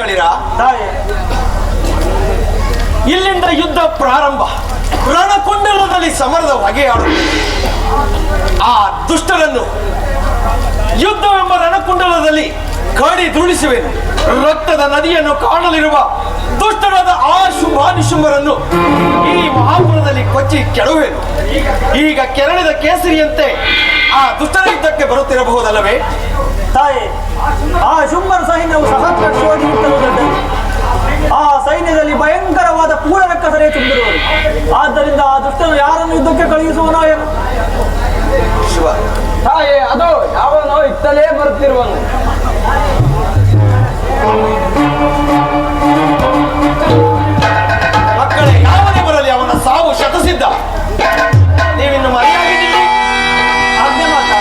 ಮಕ್ಕಳಿರ ಇಲ್ಲಿಂದ ಯುದ್ಧ ಪ್ರಾರಂಭ. ರಣಕುಂಡಲದಲ್ಲಿ ಸಮರದ ಹೊಗೆಯಾಡುತ್ತದೆ. ಆ ದುಷ್ಟರನ್ನು ಯುದ್ಧವೆಂಬ ರಣಕುಂಡಲದಲ್ಲಿ ಕಡಿದುರುಳಿಸುವೆನು. ರಕ್ತದ ನದಿಯನ್ನು ಕಾಣಲಿರುವ ದುಷ್ಟರಾದ ಆ ಶುಭಾನಿಶುಂಭರನ್ನು ಈ ಮಹಾಪುರದಲ್ಲಿ ಕೊಚ್ಚಿ ಕೆಡವುವೆನು. ಈಗ ಕೆರಳಿದ ಕೇಸರಿಯಂತೆ ಆ ದುಷ್ಟರ ಯುದ್ಧಕ್ಕೆ ಬರುತ್ತಿರಬಹುದಲ್ಲವೇ ತಾಯಿ? ಆ ಶುಂಭರ ಸೈನ್ಯವು ಸಹಸ್ರಕ್ಷೋಗಿಂತಲೂ ದೊಡ್ಡದು. ಆ ಸೈನ್ಯದಲ್ಲಿ ಭಯಂಕರವಾದ ಪೂರಕಸರೇ ತುಂಬಿರುವರು. ಆದ್ದರಿಂದ ಆ ದುಷ್ಟರು ಯಾರನ್ನು ಯುದ್ಧಕ್ಕೆ ಕಳುಹಿಸುವನೋ ಏನು? ತಾಯಿ, ಅದು ಯಾವನೋ ಇತ್ತಲೇ ಬರುತ್ತಿರುವನು. ಮಕ್ಕಳೇ, ಯಾವನೇ ಬರಲಿ ಅವನ ಸಾವು ಶತಸಿದ್ಧ. ನೀವಿನ್ನು ಮರೆಯಾಗಿದ್ದೀರಿ. ಆಜ್ಞೆ ಮಾತಾ.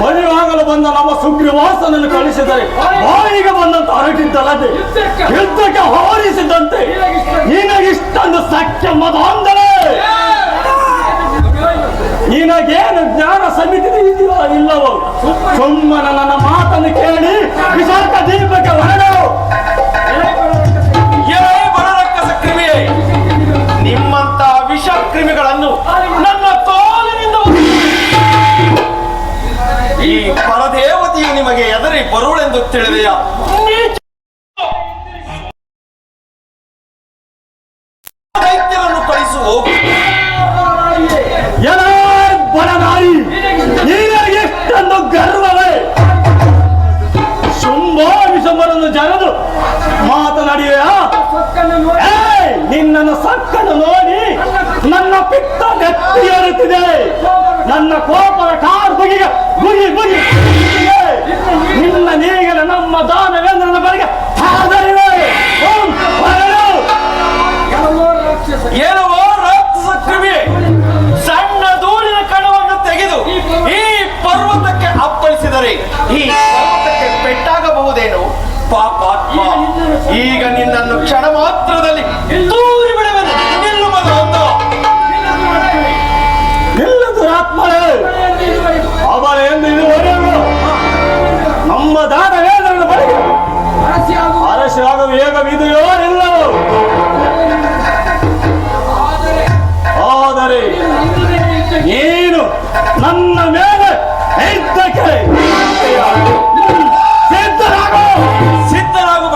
ಮನೆಯಾಗಲು ಬಂದ ನಮ್ಮ ಸುಗ್ರೀವಾಸನನ್ನು ಕಳಿಸಿದರೆ ಬಾಯಿಗೆ ಬಂದಂತ ಹೊರಟಿದ್ದಲ್ಲದೆ ಯುದ್ಧಕ್ಕೆ ಹೋಲಿಸಿದಂತೆ ನಿನಗಿಷ್ಟೊಂದು ಸಖ್ಯ ಮದೊಂದರೆ ನಿನಗೇನು ಜ್ಞಾನ ಸಮಿತಿ ಇದೆಯೋ ಇಲ್ಲವೋ? ಸುಮ್ಮನೆ ನನ್ನ ಮಾತನ್ನು ಕೇಳಿ ವಿಶಾಖ ದೀಪಕ್ಕೆ ಹೊರಡು. ನಿಮ್ಮಂತ ವಿಷ ಕ್ರಿಮಿಗಳನ್ನು ನನ್ನ ತೋಲಿನಿಂದ ಈ ಪರದೇವತೆಯು ನಿಮಗೆ ಎದರಿ ಬರುಳೆಂದು ತಿಳಿದೆಯಾ? ದೈತ್ಯರನ್ನು ಕಳಿಸು ಹೋಗು. ಬಡನಾಯಿ, ಎಷ್ಟೊಂದು ಗರ್ವವೇ! ಶುಂಭಾಭಿಷಮರನ್ನು ಜಗದು ಮಾತನಾಡಿಯಾ? ನಿನ್ನನ್ನು ಸಕ್ಕನ್ನು ನೋಡಿ ನನ್ನ ಪಿತ್ತ ನೆತ್ತಿಯೇರುತ್ತಿದೆ. ನನ್ನ ಕೋಪದ ಕಾರ್ ಬಗೆಗೆ ಗುಗಿ ಗುಗಿ ನಿನ್ನ ನೀಗಲ ನಮ್ಮ ದಾನವೇಂದ್ರನ ಬಳಿಗೆ ಹಾದರಿವೆ. ಏನವೋ ರಾಕ್ಷಸ ಕ್ರಿಮಿ, ಸಣ್ಣ ಧೂಳಿನ ಕಣವನ್ನು ತೆಗೆದು ಈ ಪರ್ವತಕ್ಕೆ ಅಪ್ಪಳಿಸಿದರೆ ಈ ಪರ್ವತಕ್ಕೆ ಪೆಟ್ಟಾಗಬಹುದೇನು? ಪಾಪಾತ್ಮ, ಈಗ ನಿನ್ನನ್ನು ಕ್ಷಣ ಮಾತ್ರದಲ್ಲಿ ದೂರಿ ಬಿಡುವೆನು. ನಿಲ್ಲದು ಆತ್ಮರೇ, ಅವರೆಂದು ಇದುವರೆಗೂ ನಮ್ಮ ದಾನವೇಂದ್ರನ ಬಳಿಗೆ ಅರಸಿಯಾಗ ವೇಗವಿದೆಯೋ ಇಲ್ಲವೋ? ಆದರೆ ನೀನು ನನ್ನ ಮೇಲೆ ಯುದ್ಧಕ್ಕೆ ಸಿದ್ಧರಾಗು. ಸಿದ್ಧರಾಗು.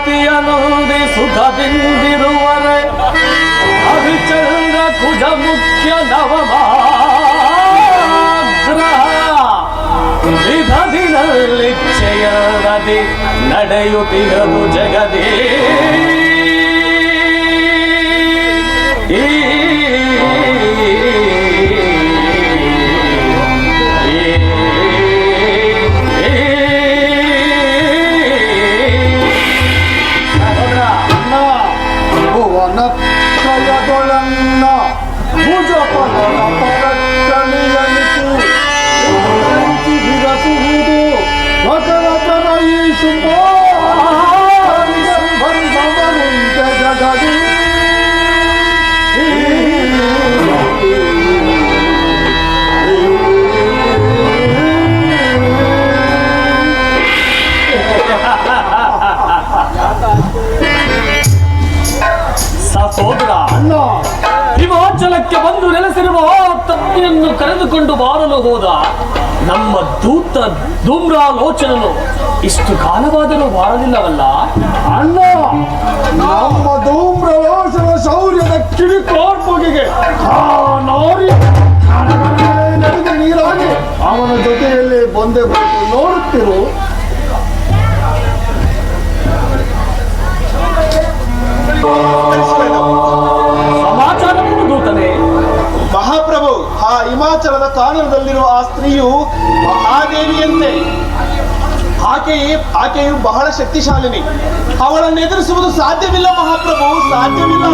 ಸತಿಯನೊಂದಿ ಸುಖದಿಂದಿರುವರೆ ಅವಿಚಂದ್ರ ಕುಜ ಮುಖ್ಯ ನವಮಾಗ್ರಹ ವಿಧದಿನಲ್ಲಿಚ್ಛೆಯರದಿ ನಡೆಯುತ್ತಿರದು ಜಗದೇ ಭುವನತ್ರಯದೊಳನ್ನ ಭುಜಪದನ ಪರಕ್ಕನಿಯನಿತು ವಿರಸುವುದು ಮಕರತನ ಈ ಶುಭರುಂತೆ ಜಗದಿ ಸಹೋದರ ಅಣ್ಣ ಹಿಮಾಚಲಕ್ಕೆ ಬಂದು ನೆಲೆಸಿರುವ ತಪ್ಪಿಯನ್ನು ಕರೆದುಕೊಂಡು ಬಾರಲು ಹೋದ ನಮ್ಮ ದೂತ ಧೂಮ್ರಾಲೋಚನನು ಇಷ್ಟು ಕಾಲವಾದರೂ ಬಾರಲಿಲ್ಲವಲ್ಲ. ಅಣ್ಣ ನಮ್ಮ ಧೂಮ್ರಲೋಚನ ಶೌರ್ಯದ ಕಿಡಿಕಾರ್ಪುಗಿಗೆ ಆ ನಾರಿ ನಡೆದು ನೀರಾಗಿ ಅವನ ಜೊತೆಯಲ್ಲಿ ಬಂದೆ ಬಂದು ನೋಡುತ್ತಿರು. ಸಮಾಚಾರವನ್ನು ದೂತನೆ. ಮಹಾಪ್ರಭು, ಆ ಹಿಮಾಚಲದ ಕಾನನದಲ್ಲಿರುವ ಆ ಸ್ತ್ರೀಯು ಮಹಾದೇವಿಯಂತೆ. ಆಕೆಯು ಬಹಳ ಶಕ್ತಿಶಾಲಿನಿ. ಅವಳನ್ನು ಎದುರಿಸುವುದು ಸಾಧ್ಯವಿಲ್ಲ ಮಹಾಪ್ರಭು, ಸಾಧ್ಯವಿಲ್ಲ.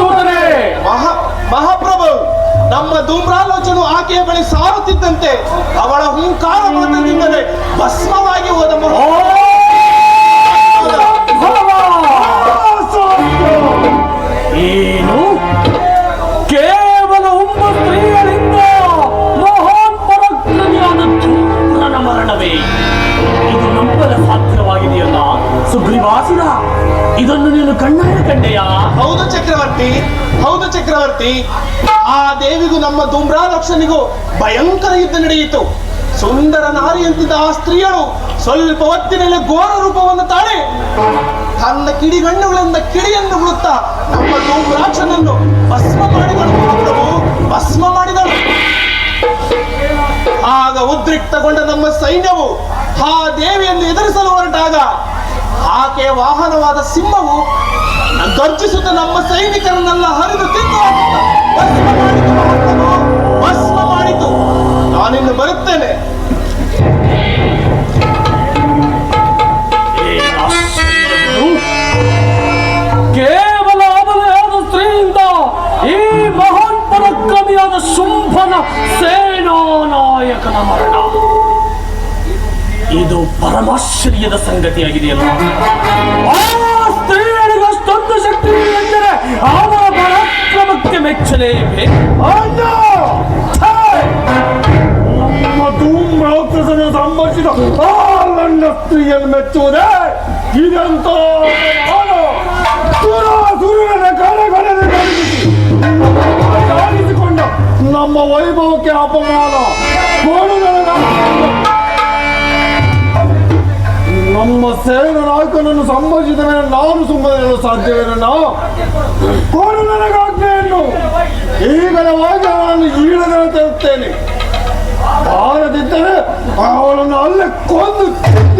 ದೂತನೆ ಮಹಾಪ್ರಭು, ನಮ್ಮ ಧೂಮ್ರಾಲೋಚನು ಆಕೆಯ ಬಳಿ ಸಾರುತ್ತಿದ್ದಂತೆ ಅವಳ ಹುಂಕಾರ ಮಾತ್ರದಿಂದಲೇ ಭಸ್ಮವಾಗಿ ಹೋದ ಏನು ಕೇವಲ ಒಬ್ಬ ಸ್ತ್ರೀಯರಿಂದ ಮಹಾನ್ ಪರಾಕ್ರಮಿಯಾದ ಧೂಮ್ರನ ಮರಣವೇ? ಇದು ನಂಬಲು ಸಾಧ್ಯವಾಗಿದೆಯಲ್ಲ ಸುಗ್ರೀವಾಸುರ, ಇದನ್ನು ನೀನು ಕಣ್ಣಾರೆ ಕಂಡೆಯಾ? ಹೌದು ಚಕ್ರವರ್ತಿ, ಹೌದು ಚಕ್ರವರ್ತಿ. ಆ ದೇವಿಗೂ ನಮ್ಮ ಧೂಮ್ರಾಲೋಚನಿಗೂ ಭಯಂಕರ ಯುದ್ಧ ನಡೆಯಿತು. ಸುಂದರ ನಾರಿಯಂತಿದ್ದ ಆ ಸ್ತ್ರೀಯಳು ಸ್ವಲ್ಪ ಹೊತ್ತಿನಲ್ಲಿ ಘೋರ ರೂಪವನ್ನು ತಾಳಿ ತನ್ನ ಕಿಡಿಗಣ್ಣುಗಳಿಂದ ಕಿಡಿಯನ್ನು ಬಿಡುತ್ತಾ ನಮ್ಮ ಧೂಮ್ರಾಕ್ಷನನ್ನು ಭಸ್ಮ ಮಾಡಿದಳು ಮಹಾಪ್ರಭು, ಭಸ್ಮ ಮಾಡಿದಳು. ಆಗ ಉದ್ರಿಕ್ತಗೊಂಡ ನಮ್ಮ ಸೈನ್ಯವು ಆ ದೇವಿಯನ್ನು ಎದುರಿಸಲು ಹೊರಟಾಗ ಆಕೆಯ ವಾಹನವಾದ ಸಿಂಹವು ಗರ್ಜಿಸುತ್ತ ನಮ್ಮ ಸೈನಿಕರನ್ನೆಲ್ಲ ಹರಿದು ತಿಂದು ಹಾಕುತ್ತಾ ಭಸ್ಮ ಮಾಡಿತು ಮಹಾಪ್ರಭು, ಭಸ್ಮ ಮಾಡಿತು. ನಾನಿನ್ನು ಬರುತ್ತೇನೆ. ಕೇವಲ ಅಬಲೆಯಾದ ಸ್ತ್ರೀಯಿಂದ ಈ ಮಹಾನ್ ಪರಾಕ್ರಮಿಯಾದ ಶುಂಭನ ಸೇನಾನಾಯಕನ ಮರಣ, ಇದು ಪರಮಾಶ್ಚರ್ಯದ ಸಂಗತಿಯಾಗಿದೆಯಲ್ಲ. ಆ ಸ್ತ್ರೀಯರಿಗೆ ಅಷ್ಟೊಂದು ಶಕ್ತಿ ಎಂದರೆ ಅವರ ಪರಾಕ್ರಮಕ್ಕೆ ಮೆಚ್ಚಲೇಬೇಕು. ನಮ್ಮ ಧೂಮ್ರಾಕ್ಷಸನ ಸಂಭವಿಸಿದ ಆ ನನ್ನ ಸ್ತ್ರೀಯನ್ನು ಮೆಚ್ಚುವುದೇ ಇದಂತ ಸುರನ ಕರಗಣನೆ ಸಾಧಿಸಿಕೊಂಡ ನಮ್ಮ ವೈಭವಕ್ಕೆ ಅಪಮಾನ. ನಮ್ಮ ಸೇನ ನಾಯಕನನ್ನು ಸಂಭವಿಸಿದ ಮೇಲೆ ನಾನು ಸುಮ್ಮನೆ ಇರಲು ಸಾಧ್ಯವೇನ? ಕೊಡು ನನಗಾಜ್ಞೆಯನ್ನು, ಈಗಲವಾಗಿ ಅವನನ್ನು ಈಡದೆ ತರುತ್ತೇನೆ. ಬಾರದಿದ್ದರೆ ಅವಳನ್ನು ಅಲ್ಲೇ ಕೊಂದು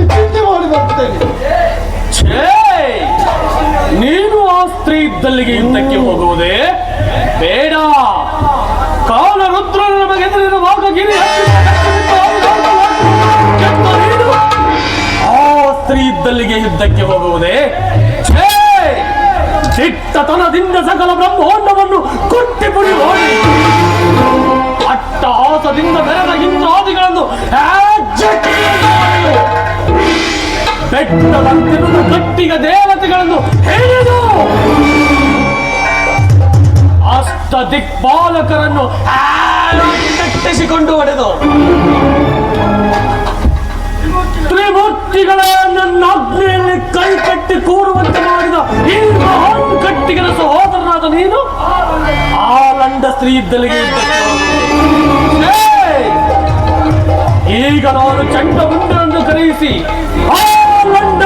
ಚಿಂತೆ ಮಾಡಿ ಬರ್ತೇನೆ. ನೀನು ಆ ಸ್ತ್ರೀ ಇದ್ದಲ್ಲಿಗೆ ಯುದ್ಧಕ್ಕೆ ಹೋಗುವುದೇ ಬೇಡ. ಕಾಲ ರುದ್ರನು ನಮಗೆದುರಿರುವಾಗ ಗಿರಿ ಆ ಸ್ತ್ರೀ ಇದ್ದಲ್ಲಿಗೆ ಯುದ್ಧಕ್ಕೆ ಹೋಗುವುದೇ? ದಿಟ್ಟತನದಿಂದ ಸಕಲ ಬ್ರಹ್ಮಾಂಡವನ್ನು ಕೊಟ್ಟಿ ಪುಡಿ ಮಾಡಿ ಅಟ್ಟಹಾಸದಿಂದ ಬೆರೆದ ಇಂದ್ರಾದಿಗಳನ್ನು ಬೆಟ್ಟದಂತಿರುವ ಗಟ್ಟಿಗ ದೇವತೆಗಳನ್ನು ಹಿಡಿದು ಅಷ್ಟ ದಿಕ್ಪಾಲಕರನ್ನು ಕಟ್ಟಿಸಿಕೊಂಡು ಹೊಡೆದು ತ್ರಿಮೂರ್ತಿಗಳ ನನ್ನ ಅಗ್ನಿಯಲ್ಲಿ ಕೈ ಕಟ್ಟಿ ಕೂರುವಂತೆ ಮಾಡಿದ ಈ ಮಹಾನ್ ಕಟ್ಟಿಗನ ಸಹೋದರನಾದ ನೀನು ಆ ಲಂಡ ಸ್ತ್ರೀ ಇದ್ದಲ್ಲಿಗೆ ಈಗ ನಾನು ಚಂಡಮುಂಡನನ್ನು ಕರೆಯಿಸಿ ಆ ಲಂಡ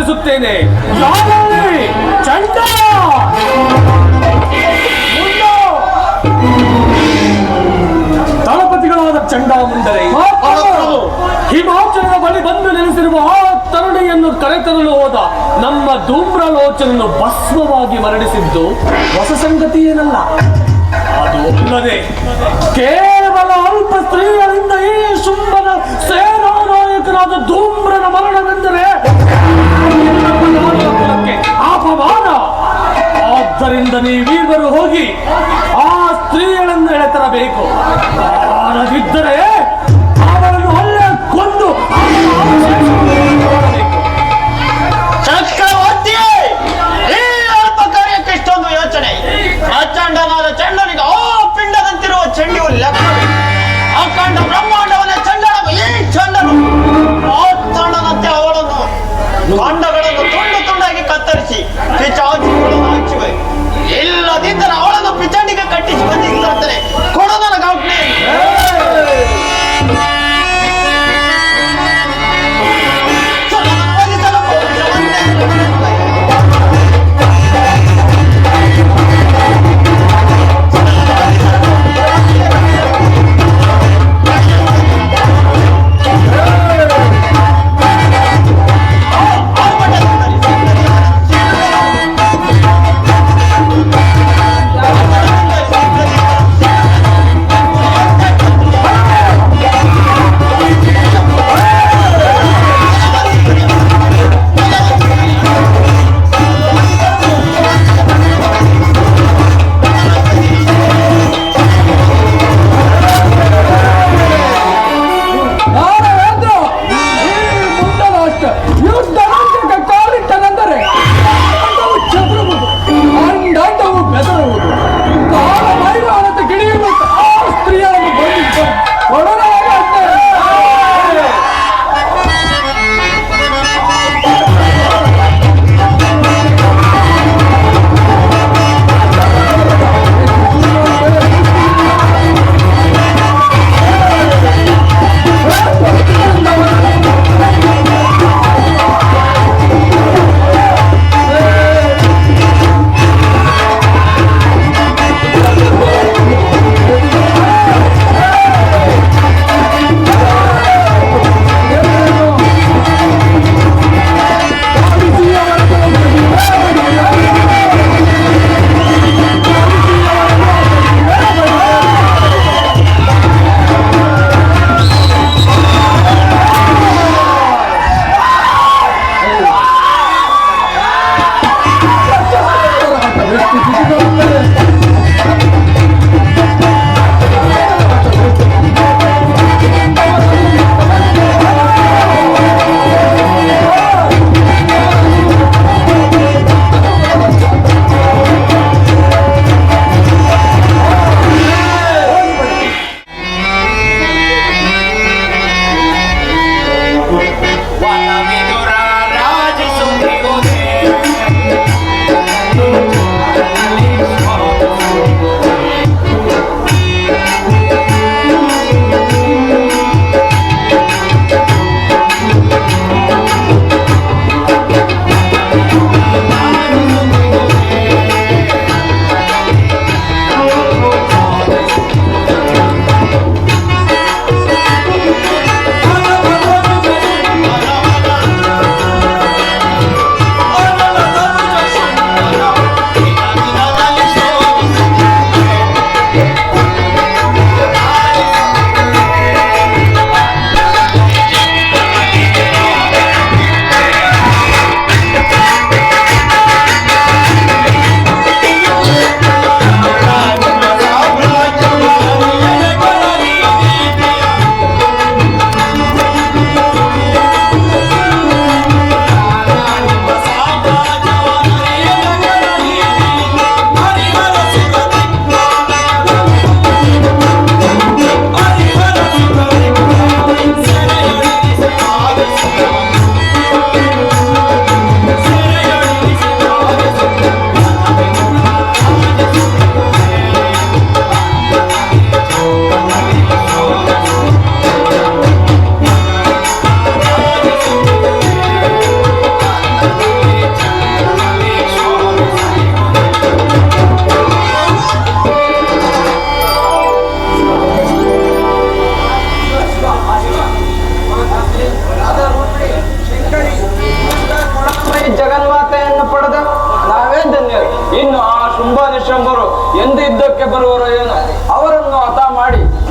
ತೋರಿಸುತ್ತೇನೆ. ಯಾರಲ್ಲಿ ಚಂಡ ದಳಪತಿಗಳಾದ ಚಂಡಾಮುಂಡರೇ, ಹಿಮಾಚಲದ ಬಳಿ ಬಂದು ನೆಲೆಸಿರುವ ಆ ತರುಣಿಯನ್ನು ಕರೆತರಲು ಹೋದ ನಮ್ಮ ಧೂಮ್ರಲೋಚನನ್ನು ಭಸ್ಮವಾಗಿ ಮರಣಿಸಿದ್ದು ಹೊಸ ಸಂಗತಿ ಏನಲ್ಲ. ಅದು ಅಲ್ಲದೆ ಕೇವಲ ಅಲ್ಪ ಸ್ತ್ರೀಯರಿಂದ ಈ ಶುಂಭನ ಸೇನಾ ನಾಯಕನಾದ ಧೂಮ್ರನ ಮರಣವೆಂದರೆ ಅಪಮಾನ. ಆದ್ದರಿಂದ ನೀವೀಗರು ಹೋಗಿ ಆ ಸ್ತ್ರೀಗಳನ್ನು ಎಳೆತರಬೇಕು. ಮಾಡದಿದ್ದರೆ ಅವರನ್ನು ಅಲ್ಲೇ ಕೊಂದು ಚಕ್ರವರ್ತಿ, ಈ ಅಲ್ಪ ಕಾರ್ಯಕ್ಕೆ ಇಷ್ಟೊಂದು ಯೋಚನೆ. ಪ್ರಚಂಡನಾದ ಚಂಡನಿಗೆ ಆ ಪಿಂಡದಂತಿರುವ ಚಂಡಿಯು ಲೆಕ್ಕವೇ. ಅಖಂಡ ಬ್ರಹ್ಮಾಂಡವನ್ನೇ ಚಂಡನ ಈ ಚಂಡನು ಚಂಡನಂತೆ ಅವಳನ್ನು ಖಂಡಗಳನ್ನು ತುಂಡು ತುಂಡಾಗಿ ಕತ್ತರಿಸಿ ಪಿಚಾಚಿಗಳನ್ನು ಹಚ್ಚಿವೆ. ಇಲ್ಲದಿದ್ದರೆ ಅವಳನ್ನು ಪಿಚಂಡಿಗೆ ಕಟ್ಟಿಸಿ ಬಂಧಿಸುತ್ತಾರೆ. ಕೊಡು ನನಗಾಗ್ಲಿ.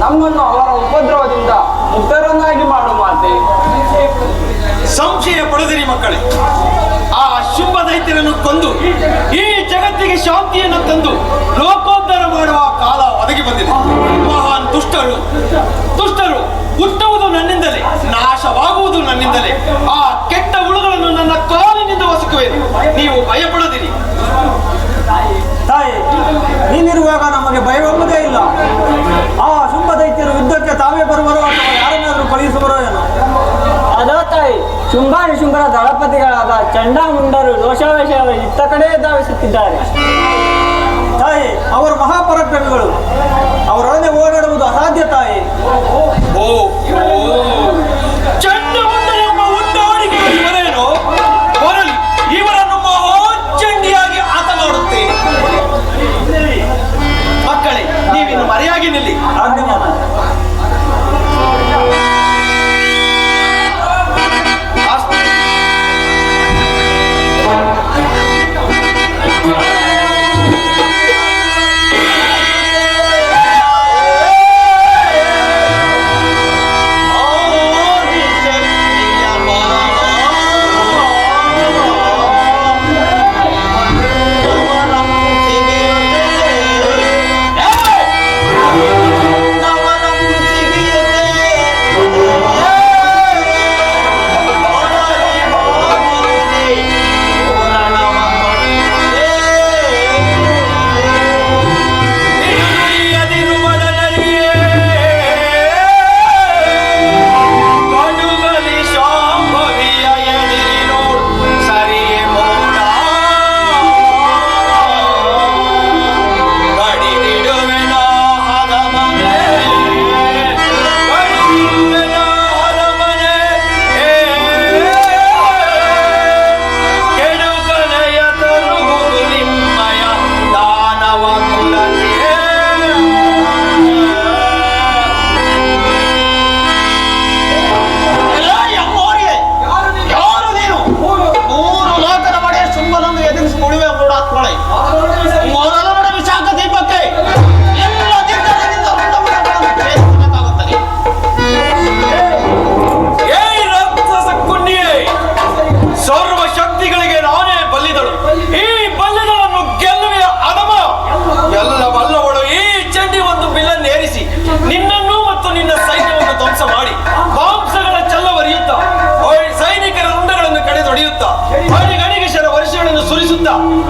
ನಮ್ಮನ್ನು ಅವರ ಉಪದ್ರವದಿಂದ ಮುಕ್ತರನ್ನಾಗಿ ಮಾಡು ಮಾತೆ. ಸಂಶಯ ಪಡೆದಿರಿ ಮಕ್ಕಳೇ. ಆ ಶುಂಭ ದೈತ್ಯರನ್ನು ಕೊಂದು ಈ ಜಗತ್ತಿಗೆ ಶಾಂತಿಯನ್ನು ತಂದು ಲೋಕೋದ್ಧಾರ ಮಾಡುವ ಕಾಲ ಒದಗಿ ಬಂದಿದೆ. ಮಹಾನ್ ದುಷ್ಟರು ಹುಟ್ಟುವುದು ನನ್ನಿಂದಲೇ, ನಾಶವಾಗುವುದು ನನ್ನಿಂದಲೇ. ಆ ಕೆಟ್ಟ ಹುಳುಗಳನ್ನು ನನ್ನ ಕಾಲಿನಿಂದ ಹೊಸಕುವೆನು. ನೀವು ಭಯಪಡದಿರಿ. ತಾಯಿ, ನೀನಿರುವಾಗ ನಮಗೆ ಭಯವೆಂಬುದೇ ಇಲ್ಲ. ಆ ಶುಂಭ ದೈತ್ಯರು ಯುದ್ಧಕ್ಕೆ ತಾವೇ ಬರುವರೋ ಅಥವಾ ಯಾರನ್ನಾದ್ರೂ ಕಳುಹಿಸುವರೋ ಏನೋ. ಅದೋ ತಾಯಿ, ಶುಂಭಾನಿ ಶುಂಭರ ದಳಪತಿಗಳಾದ ಚಂಡಾಮುಂಡರು ದೋಷಾವೇಶವರು ಇತ್ತ ಕಡೆ ಧಾವಿಸುತ್ತಿದ್ದಾರೆ. ತಾಯಿ, ಅವರು ಮಹಾಪರಾಕ್ರಮಿಗಳು. ಅವರೊಡನೆ ಓಡಾಡುವುದು ಅಸಾಧ್ಯ ತಾಯಿ. ಓ ಚಂಡಮುಂಡ ಎಂಬ ಉಂಡಾಡಿಗೆ ಇವರೇನೋ ಬರಲಿ, ಇವರನ್ನು ಮಹಾಚಂಡಿಯಾಗಿ ಆತ ಮಾಡುತ್ತೇನೆ. ಮಕ್ಕಳೇ, ನೀವಿನ್ನು ಮರೆಯಾಗಿ ನಿಲ್ಲಿ.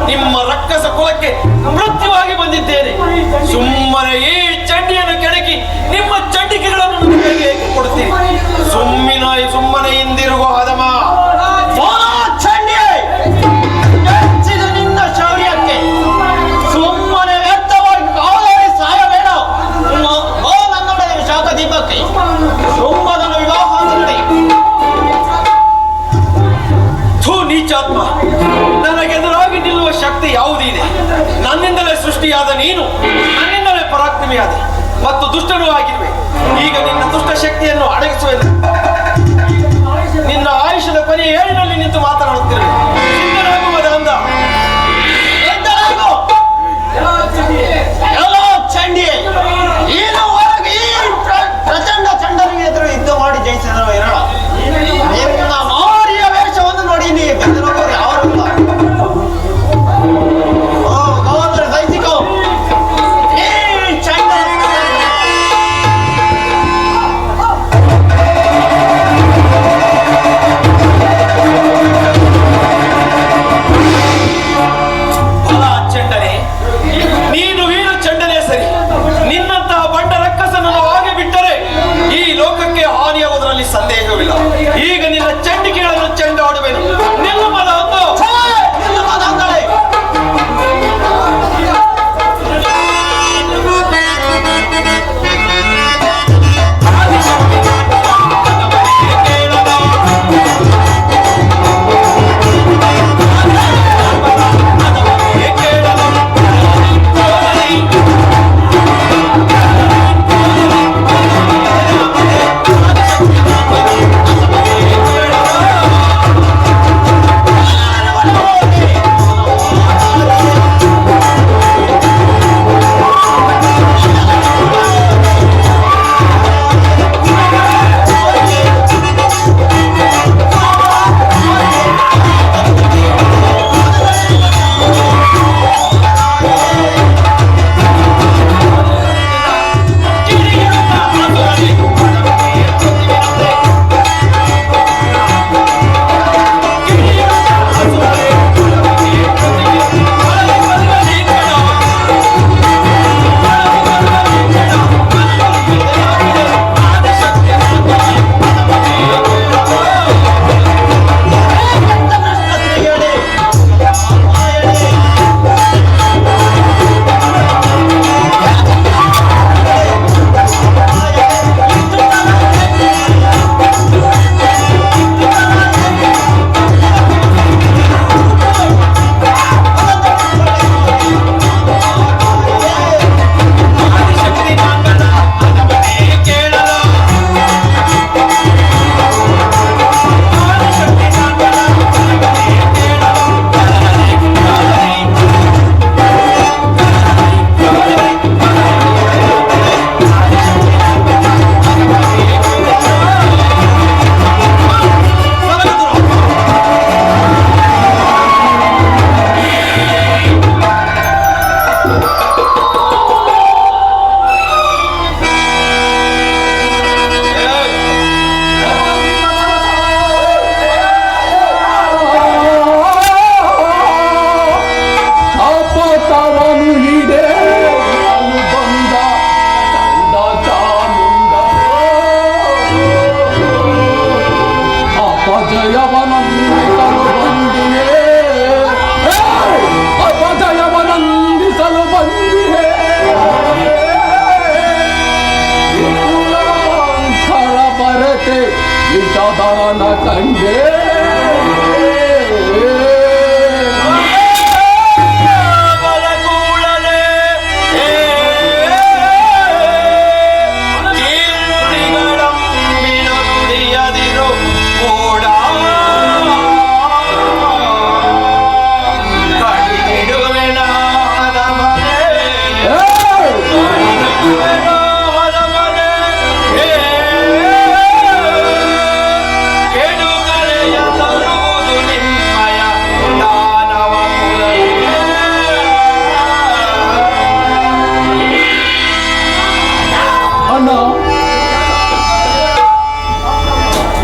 ನಿಮ್ಮ ರಕ್ಕಸ ಕುಲಕ್ಕೆ ಮೃತ್ಯುವಾಗಿ ಬಂದಿದ್ದೇನೆ. ಸುಮ್ಮನೆ ಈ ಚಂಡಿಯನ್ನು ಕೆಣಕಿ ನಿಮ್ಮ ಚಂಡಿಕೆಗಳನ್ನು ಕೊಡುತ್ತೀರಿ. ಸುಮ್ಮನೆ ಹಿಂದಿರುಗೋ ಹದಮ. ನಿನ್ನ ಶೌರ್ಯಕ್ಕೆ ಸುಮ್ಮನೆ ವ್ಯರ್ಥವಾಗಿ ಕಾಲೋಡಿ ಸಾಯಬೇಡ. ನನ್ನೊಡನೆ ಶಾಖ ದೀಪಕ್ಕೆ ಶುಂಭನ ವಿವಾಹ ನಡೆ. ನೀಚಾತ್ಮ, ನನಗೆದುರಾಗಿ ನಿಲ್ಲುವ ಶಕ್ತಿ ಯಾವುದಿದೆ? ನನ್ನಿಂದಲೇ ಸೃಷ್ಟಿಯಾದ ನೀನು ನನ್ನಿಂದಲೇ ಪರಾಕ್ರಮಿಯಾದ ಮತ್ತು ದುಷ್ಟನೂ ಆಗಿರುವೆ. ಈಗ ನಿನ್ನ ದುಷ್ಟ ಶಕ್ತಿಯನ್ನು ಅಡಗಿಸುವೆನು. ನಿನ್ನ ಆಯುಷ್ಯದ ಕೊನೆಯ ಏಳಿನಲ್ಲಿ ನಿಂತು ಮಾತನಾಡುತ್ತಿರುವೆ. ಸಿದ್ಧನಾಗುವುದ ಅಂದ ಚಂಡಿಯೇ, ಪ್ರಚಂಡ ಚಂಡನಿಗೆ ಎದುರು ಯುದ್ಧ ಮಾಡಿ ಜಯಿಸಿದರು ಎರಡ. ನಿನ್ನ ಮಾರಿಯ ವೇಷವನ್ನು ನೋಡಿ ನೀ ಬೆದರೋರು ಯಾರಲ್ಲ. ಗೌಂದ್ರ ಸೈಸಿಕೋ, ಈ ಚಂಡ ಅಪಜಯವನಂದಿಸಲು ಬಂದಿಯೇ, ಅಪಜಯವನಂದಿಸಲು ಬಂದಿಯೇ, ವಿಪುಲಾಂತರ ಬರತೆ ವಿಷದಾನ ಕಂಡೆ.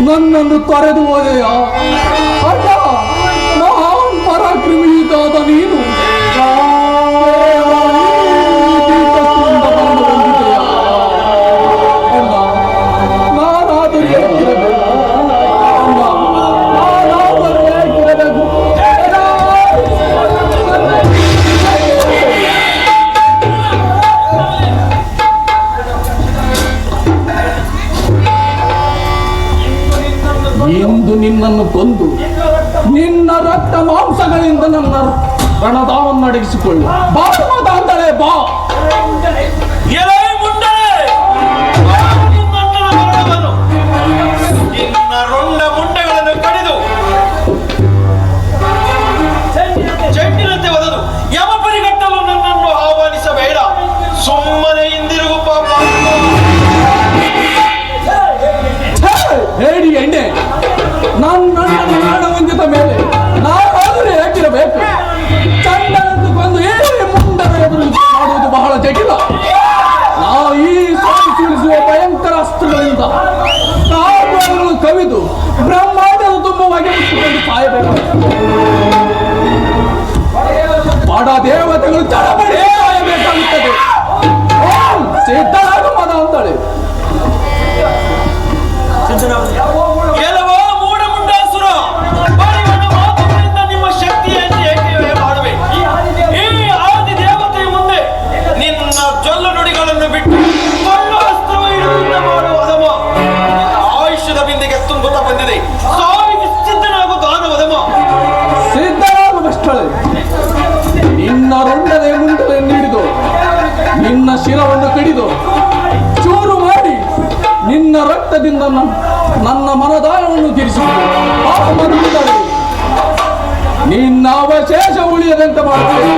ನನ್ನನ್ನು ತೊರೆದು ಹೋದೆಯ ಅಣ್ಣ? ಮಹಾನ್ ಪರಾಕ್ರಮಿಯಾದ ನೀನು ಅಣ್ಣ, ನಾನಾದರೂ ಹೇಗಿರಬೇಕು? ಅಣ್ಣ, ನಾನಾದರೂ ಹೇಗಿರಬೇಕು? ಇಂದು ನಿನ್ನನ್ನು ಕೊಂದು ನಿನ್ನ ರಕ್ತ ಮಾಂಸಗಳಿಂದ ನನ್ನ ರಣದಾವನ್ನು ಅಡಗಿಸಿಕೊಳ್ಳು. ಬಾ ಅಂದಳೆ, ಬಾ. ನಿನ್ನ ರುಂಡ ಮುಂಡಗಳನ್ನು ಕಡಿದು ಚೆಂಡಿನಂತೆ ಒದದು ಯಮಪರಿಗಟ್ಟಲು ನನ್ನನ್ನು ಆಹ್ವಾನಿಸಬೇಡ. ಸುಮ್ಮನೆ ಹಿಂದಿರುಗು ಪಾಪ. ಹೇಳಿ ಎಣ್ಣೆ, ನನ್ನನ್ನು ನಾಡ ಹೊಂದಿದ ಮೇಲೆ ನಾನಾದರೂ ಹೇಗಿರಬೇಕು? ಚಂಡನೆಂದುಕೊಂಡು ಮುಂಡನ ಎದುರು ಮಾಡುವುದು ಬಹಳ ಜಟಿಲ. ನಾವು ಈ ಸೋಲಿಸುವ ಭಯಂಕರ ಅಸ್ತ್ರಗಳಿಂದ ಕಾಡುಗಳನ್ನು ಕವಿದು ಬ್ರಹ್ಮಾಂಡದ ತುಂಬವಾಗಿ ಮುಚ್ಚಿಕೊಂಡು ಸಾಯಬೇಕು. ಬಡ ದೇವತೆಗಳು ಚಡಪಡಿ ಸಾಯಬೇಕಾಗುತ್ತದೆ. ಸಿದ್ಧರಾಗ ಮದ ಅಂತಳೆ. ಕೆಲವೋ ಮೂಢ ಮುಂಡಾಸುರ ಬರಿವಣ್ಣ ಮಾತುಗಳಿಂದ ನಿಮ್ಮ ಶಕ್ತಿಯನ್ನು ಏಕೆ ಮಾಡುವೆ? ಈ ಆದಿ ದೇವತೆಯ ಮುಂದೆ ನಿನ್ನ ಜೊಲ್ಲು ನುಡಿಗಳನ್ನು ಬಿಟ್ಟು ಕೊಳ್ಳು ಅಸ್ತ್ರವ ಹಿಡಿದುಕೊಂಡ ಮಾಡುವ ಅದಮ. ಆಯುಷ್ಯದ ಬಿಂದಿಗೆ ತುಂಬುತ್ತಾ ಬಂದಿದೆ. ಸಾವಿಗೆ ಸಿದ್ಧನಾಗು ದಾನವ ಅದಮ. ಸಿದ್ಧರಾಗುವಷ್ಟಳೆ ನಿನ್ನ ರುಂಡನೆ ಮುಂಡವನ್ನು ಹಿಡಿದು ನಿನ್ನ ಶಿರವನ್ನು ಕಡಿದು ಚೂರು ಮಾಡಿ ನಿನ್ನ ರಕ್ತದಿಂದ ನನ್ನ ಮನದಾಳವನ್ನು ತೀರಿಸಿಕೊಂಡು ನಿನ್ನ ಅವಶೇಷ ಉಳಿಯದಂತೆ ಮಾಡುತ್ತೇನೆ.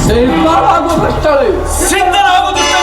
ಸಿದ್ಧರಾಗುವಷ್ಟಳೆ ಸಿದ್ಧನಾಗುವುದಿಲ್ಲ.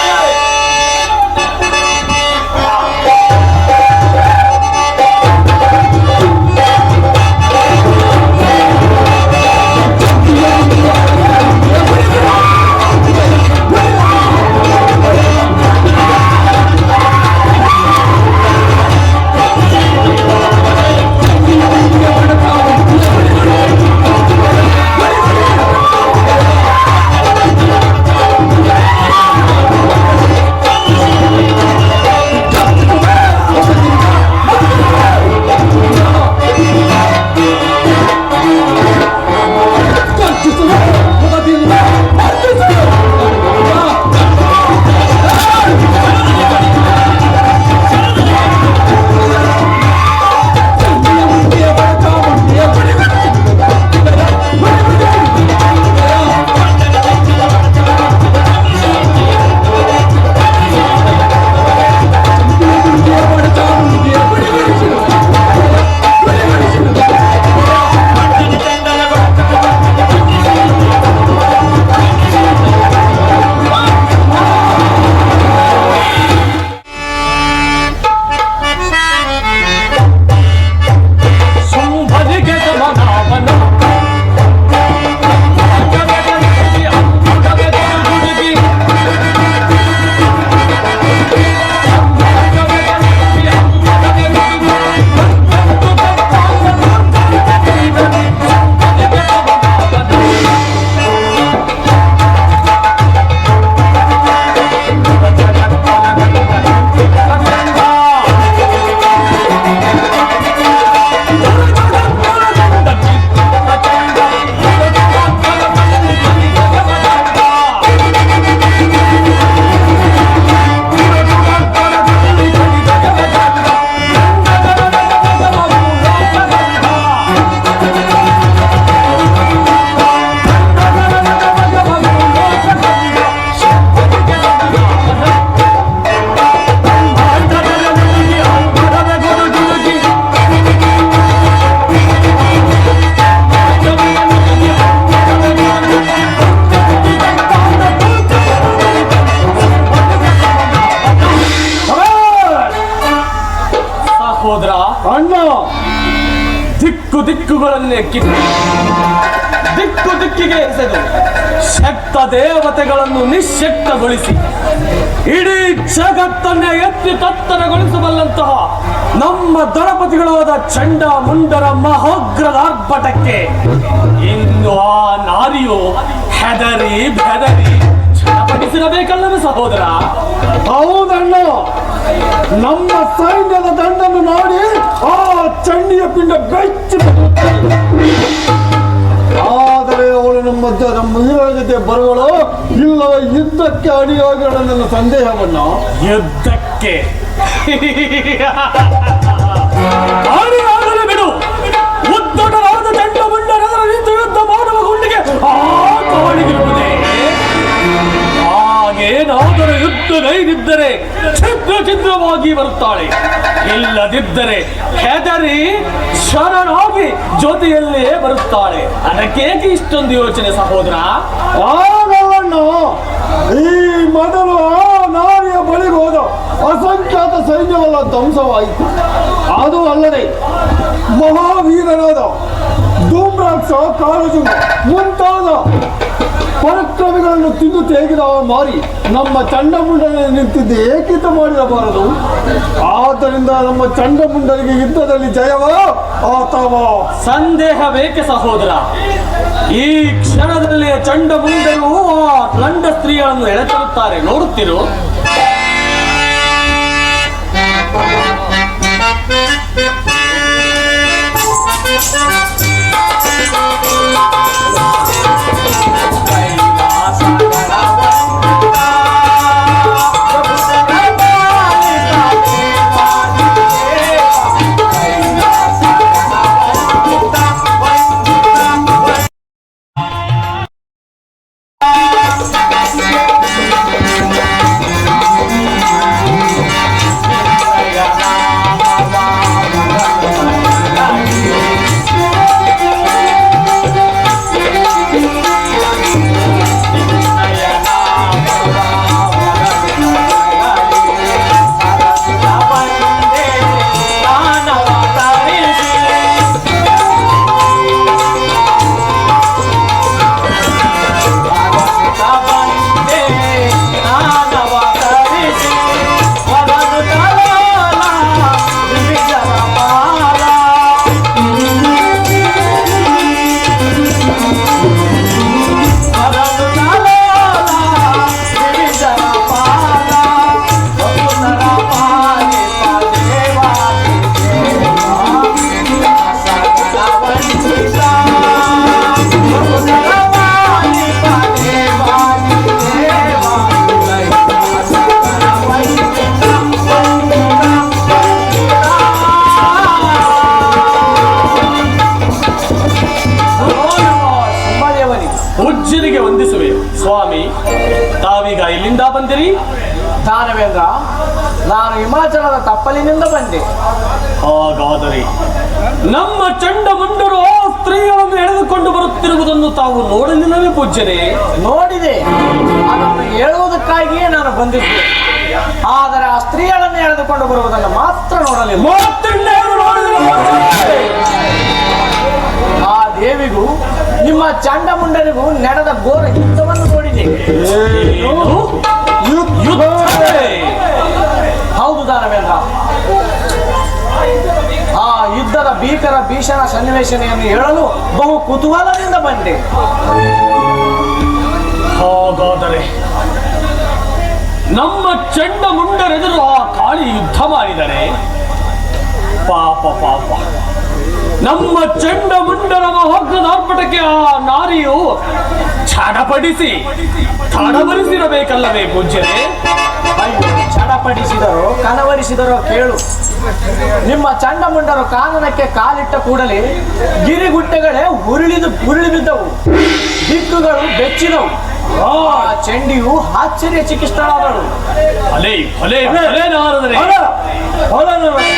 ದಿಕ್ಕುಗಳನ್ನೇ ದಿಕ್ಕು ದಿಕ್ಕಿಗೆ ಎಸೆದು ಶಕ್ತ ದೇವತೆಗಳನ್ನು ನಿಶ್ಶಕ್ತಗೊಳಿಸಿ ಇಡೀ ಜಗತ್ತನ್ನೇ ಎತ್ತಿ ತತ್ತರಗೊಳಿಸಬಲ್ಲಂತಹ ನಮ್ಮ ದಳಪತಿಗಳಾದ ಚಂಡ ಮುಂಡರ ಮಹೋಗ್ರದ ಆರ್ಭಟಕ್ಕೆ ಇನ್ನು ಆ ನಾರಿಯು ಹೆದರಿ ಬೆದರಿ ಛಲಪಡಿಸಿರಬೇಕಲ್ಲವೇ ಸಹೋದರ? ಹೌದಣ್ಣ, ನಮ್ಮ ಸೈನ್ಯದ ದಂಡನ್ನು ನೋಡಿ ಆ ಚಂಡಿಯ ಪಿಂಡ ಬೆಚ್ಚಿ ಆದರೆ ಅವಳು ನಮ್ಮ ಹೀರರ ಜೊತೆ ಬರುವಳು ಇಲ್ಲವ ಯುದ್ಧಕ್ಕೆ ಅಣಿಯಾಗಿರಲು ನನ್ನ ಸಂದೇಹವನ್ನ. ಯುದ್ಧಕ್ಕೆ ಅಣಿಯಾಗಲು ಬಿಡು. ಉದ್ದಟರಾದ ಚಂಡ ಮುಂಡರ ನಿಂತು ಯುದ್ಧ ಮಾಡುವ ಗುಂಡಿಗೆ ಕಾಣಿಗಿರುವುದೇ. ಹಾಗೇನಾದರೂ ಯುದ್ಧಗೈದಿದ್ದರೆ ಛಿದ್ರ ಛಿದ್ರವಾಗಿ ಬರುತ್ತಾಳೆ, ಇಲ್ಲದಿದ್ದರೆ ಹೆದರಿ ಶರಣಾಗಿ ಜೊತೆಯಲ್ಲೇ ಬರುತ್ತಾಳೆ. ಅದಕ್ಕೇಕೆ ಇಷ್ಟೊಂದು ಯೋಚನೆ ಸಹೋದರ? ಆಗವಣ್ಣ, ಈ ಮೊದಲು ಆ ನಾರಿಯ ಬಳಿಗೆ ಹೋದ ಅಸಂಖ್ಯಾತ ಸೈನ್ಯವೆಲ್ಲ ಧ್ವಂಸವಾಯಿತು. ಅದು ಅಲ್ಲದೆ ಮಹಾವೀರನಾದ ಧೂಮ್ರಾಕ್ಷ, ಕಾಳಜುಂಗ ಮುಂತಾದ ಪರಾಕ್ರಮಿಗಳನ್ನು ತಿಂದು ತೆಗೆದ ಮಾರಿ ನಮ್ಮ ಚಂಡಮುಂಡನೇ ನಿಂತಿದ್ದು ಏಕಿತ ಮಾಡಿರಬಾರದು. ಆದ್ದರಿಂದ ನಮ್ಮ ಚಂಡಮುಂಡನಿಗೆ ಯುದ್ಧದಲ್ಲಿ ಜಯವ ಅಥವಾ ಸಂದೇಹ ಬೇಕೆ ಸಹೋದರ? ಈ ಕ್ಷಣದಲ್ಲಿ ಚಂಡಮುಂಡರು ಆ ಗಂಡ ಸ್ತ್ರೀಯನ್ನು ಎಳೆತರುತ್ತಾರೆ, ನೋಡುತ್ತಿರು. ಉಜ್ಜನಿಗೆ ವಂದಿಸುವೆ ಸ್ವಾಮಿ. ತಾವೀಗ ಇಲ್ಲಿಂದ ಬಂದಿರಿ? ದಾನವೇಂದ್ರ, ನಾನು ಹಿಮಾಚಲದ ತಪ್ಪಲಿನಿಂದ ಬಂದೆ. ಹಾಗಾದರೆ ನಮ್ಮ ಚಂಡಮುಂಡರು ಆ ಸ್ತ್ರೀಗಳನ್ನು ಎಳೆದುಕೊಂಡು ಬರುತ್ತಿರುವುದನ್ನು ತಾವು ನೋಡಲಿಲ್ಲವೇ ಪೂಜ್ಯರೇ? ನೋಡಿದೆ, ಅದನ್ನು ಹೇಳುವುದಕ್ಕಾಗಿಯೇ ನಾನು ಬಂದಿದ್ದೆ. ಆದರೆ ಆ ಸ್ತ್ರೀಗಳನ್ನು ಎಳೆದುಕೊಂಡು ಬರುವುದನ್ನು ಮಾತ್ರ ನೋಡಲಿಲ್ಲ. ಆ ದೇವಿಗೂ ನಿಮ್ಮ ಚಂಡಮುಂಡನಿಗೂ ನಡೆದ ಘೋರ ಯುದ್ಧವನ್ನು ನೋಡಿದೆ. ಹೌದು ದಾನವೇಂದ್ರ, ಆ ಯುದ್ಧದ ಭೀಕರ ಭೀಷಣ ಸನ್ನಿವೇಶನೆಯನ್ನು ಹೇಳಲು ಬಹು ಕುತೂಹಲದಿಂದ ಬಂದೆ. ಹಾಗಾದರೆ ನಮ್ಮ ಚಂಡಮುಂಡರೆದುರು ಆ ಕಾಳಿ ಯುದ್ಧ ಮಾಡಿದರೆ ಪಾಪ ಪಾಪ, ನಮ್ಮ ಚಂಡಮುಂಡರ ಮಹೋಗ್ರದ ಆರ್ಭಟಕ್ಕೆ ಆ ನಾರಿಯು ಚಡಪಡಿಸಿ ತಡವರಿಸಿರಬೇಕಲ್ಲವೇ ಪೂಜ್ಯರೇ? ಚಡಪಡಿಸಿದರೋ ಕನವರಿಸಿದರೋ ಕೇಳು. ನಿಮ್ಮ ಚಂಡಮುಂಡರು ಕಾನನಕ್ಕೆ ಕಾಲಿಟ್ಟ ಕೂಡಲೇ ಗಿರಿಗುಡ್ಡೆಗಳೇ ಉರುಳಿ ಬಿದ್ದವು, ದಿಕ್ಕುಗಳು ಬೆಚ್ಚಿದವು. ಆ ಚಂಡಿಯು ಆಶ್ಚರ್ಯ ಚಿಕಿತ್ಸಳಾದಳು.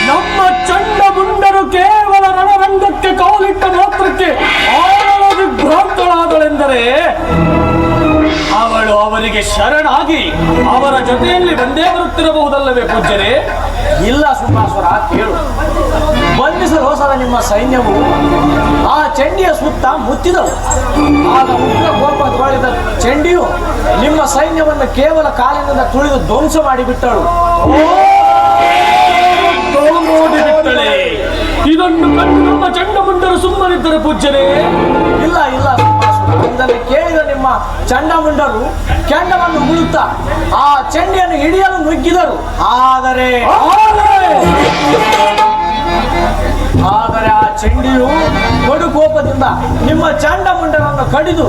ನಮ್ಮ ಚಂಡಮುಂಡರು ಕೇವಲ ರಣರಂಗಕ್ಕೆ ಕಾಲಿಟ್ಟ ಮಾತ್ರಕ್ಕೆ ವಿಭ್ರಾಂತಳಾದಳೆಂದರೆ ಅವಳು ಅವರಿಗೆ ಶರಣಾಗಿ ಅವರ ಜೊತೆಯಲ್ಲಿ ಬಂದೇ ಬರುತ್ತಿರಬಹುದಲ್ಲವೇ ಪೂಜ್ಯರೇ? ಇಲ್ಲ ಸುಖಾಸುರ, ಕೇಳು. ಬಂಧಿಸಲು ಹೊಸದ ನಿಮ್ಮ ಸೈನ್ಯವು ಆ ಚಂಡಿಯ ಸುತ್ತ ಮುತ್ತಿದವು. ಆಗ ಉಗ್ರ ಕೋಪ ಜ್ವಾಳಿದ ಚಂಡಿಯು ನಿಮ್ಮ ಸೈನ್ಯವನ್ನು ಕೇವಲ ಕಾಲಿನಿಂದ ತುಳಿದು ಧ್ವಂಸ ಮಾಡಿಬಿಟ್ಟಳು. ನೋಡಿಬಿಟ್ಟಳೆ. ಇದನ್ನು ಕಂಡು ನಮ್ಮ ಚಂಡಮುಂಡರು ಸುಮ್ಮನಿದ್ದರು ಪೂಜ್ಯರೇ? ಇಲ್ಲ ಇಲ್ಲ, ಇದನ್ನು ಕೇಳಿದ ನಿಮ್ಮ ಚಂಡಮುಂಡರು ಕೆಂಡವನ್ನು ಮುಳುತ್ತಾ ಆ ಚಂಡಿಯನ್ನು ಹಿಡಿಯಲು ನುಗ್ಗಿದರು. ಆದರೆ ಆ ಚಂಡಿಯು ಕೊಡು ಕೋಪದಿಂದ ನಿಮ್ಮ ಚಂಡಮುಂಡರನ್ನು ಕಡಿದು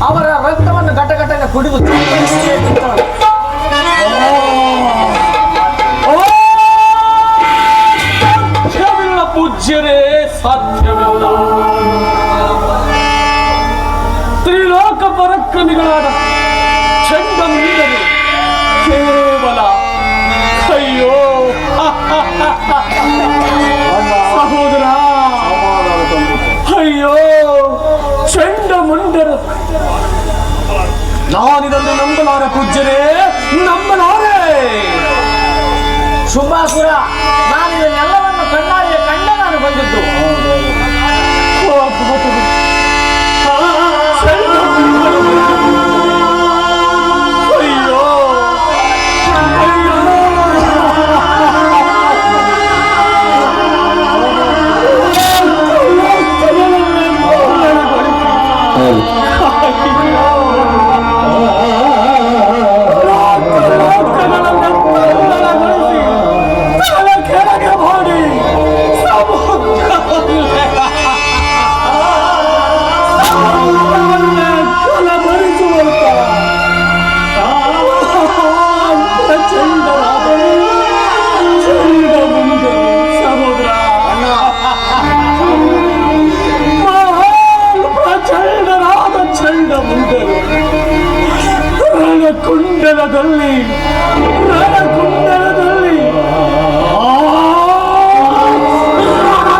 ಅವರ ರಕ್ತವನ್ನು ಘಟಘಟನೆ ಕುಡಿದು ಬಿಟ್ಟಳು. ಪೂಜ್ಯರೇ, ಸಾಧ್ಯವಿಲ್ಲ. ತ್ರಿಲೋಕ ಪರಾಕ್ರಮಿಗಳಾದ ಚಂಡಮುಂಡರು ಕೇವಲ ಅಯ್ಯೋ ಸಹೋದರ, ಅಯ್ಯೋ ಚಂಡಮುಂಡರು, ನಾನಿದನ್ನು ನಂಬಲಾರೆ ಪೂಜ್ಯರೇ, ನಂಬಲಾರೆ. ಶುಭಾಸುರ, ನಾನು ಇದನ್ನೆಲ್ಲವನ್ನು ಕಣ್ಣಾರೆ ಕಂಡ ನಾನು ಬಂದಿದ್ದು.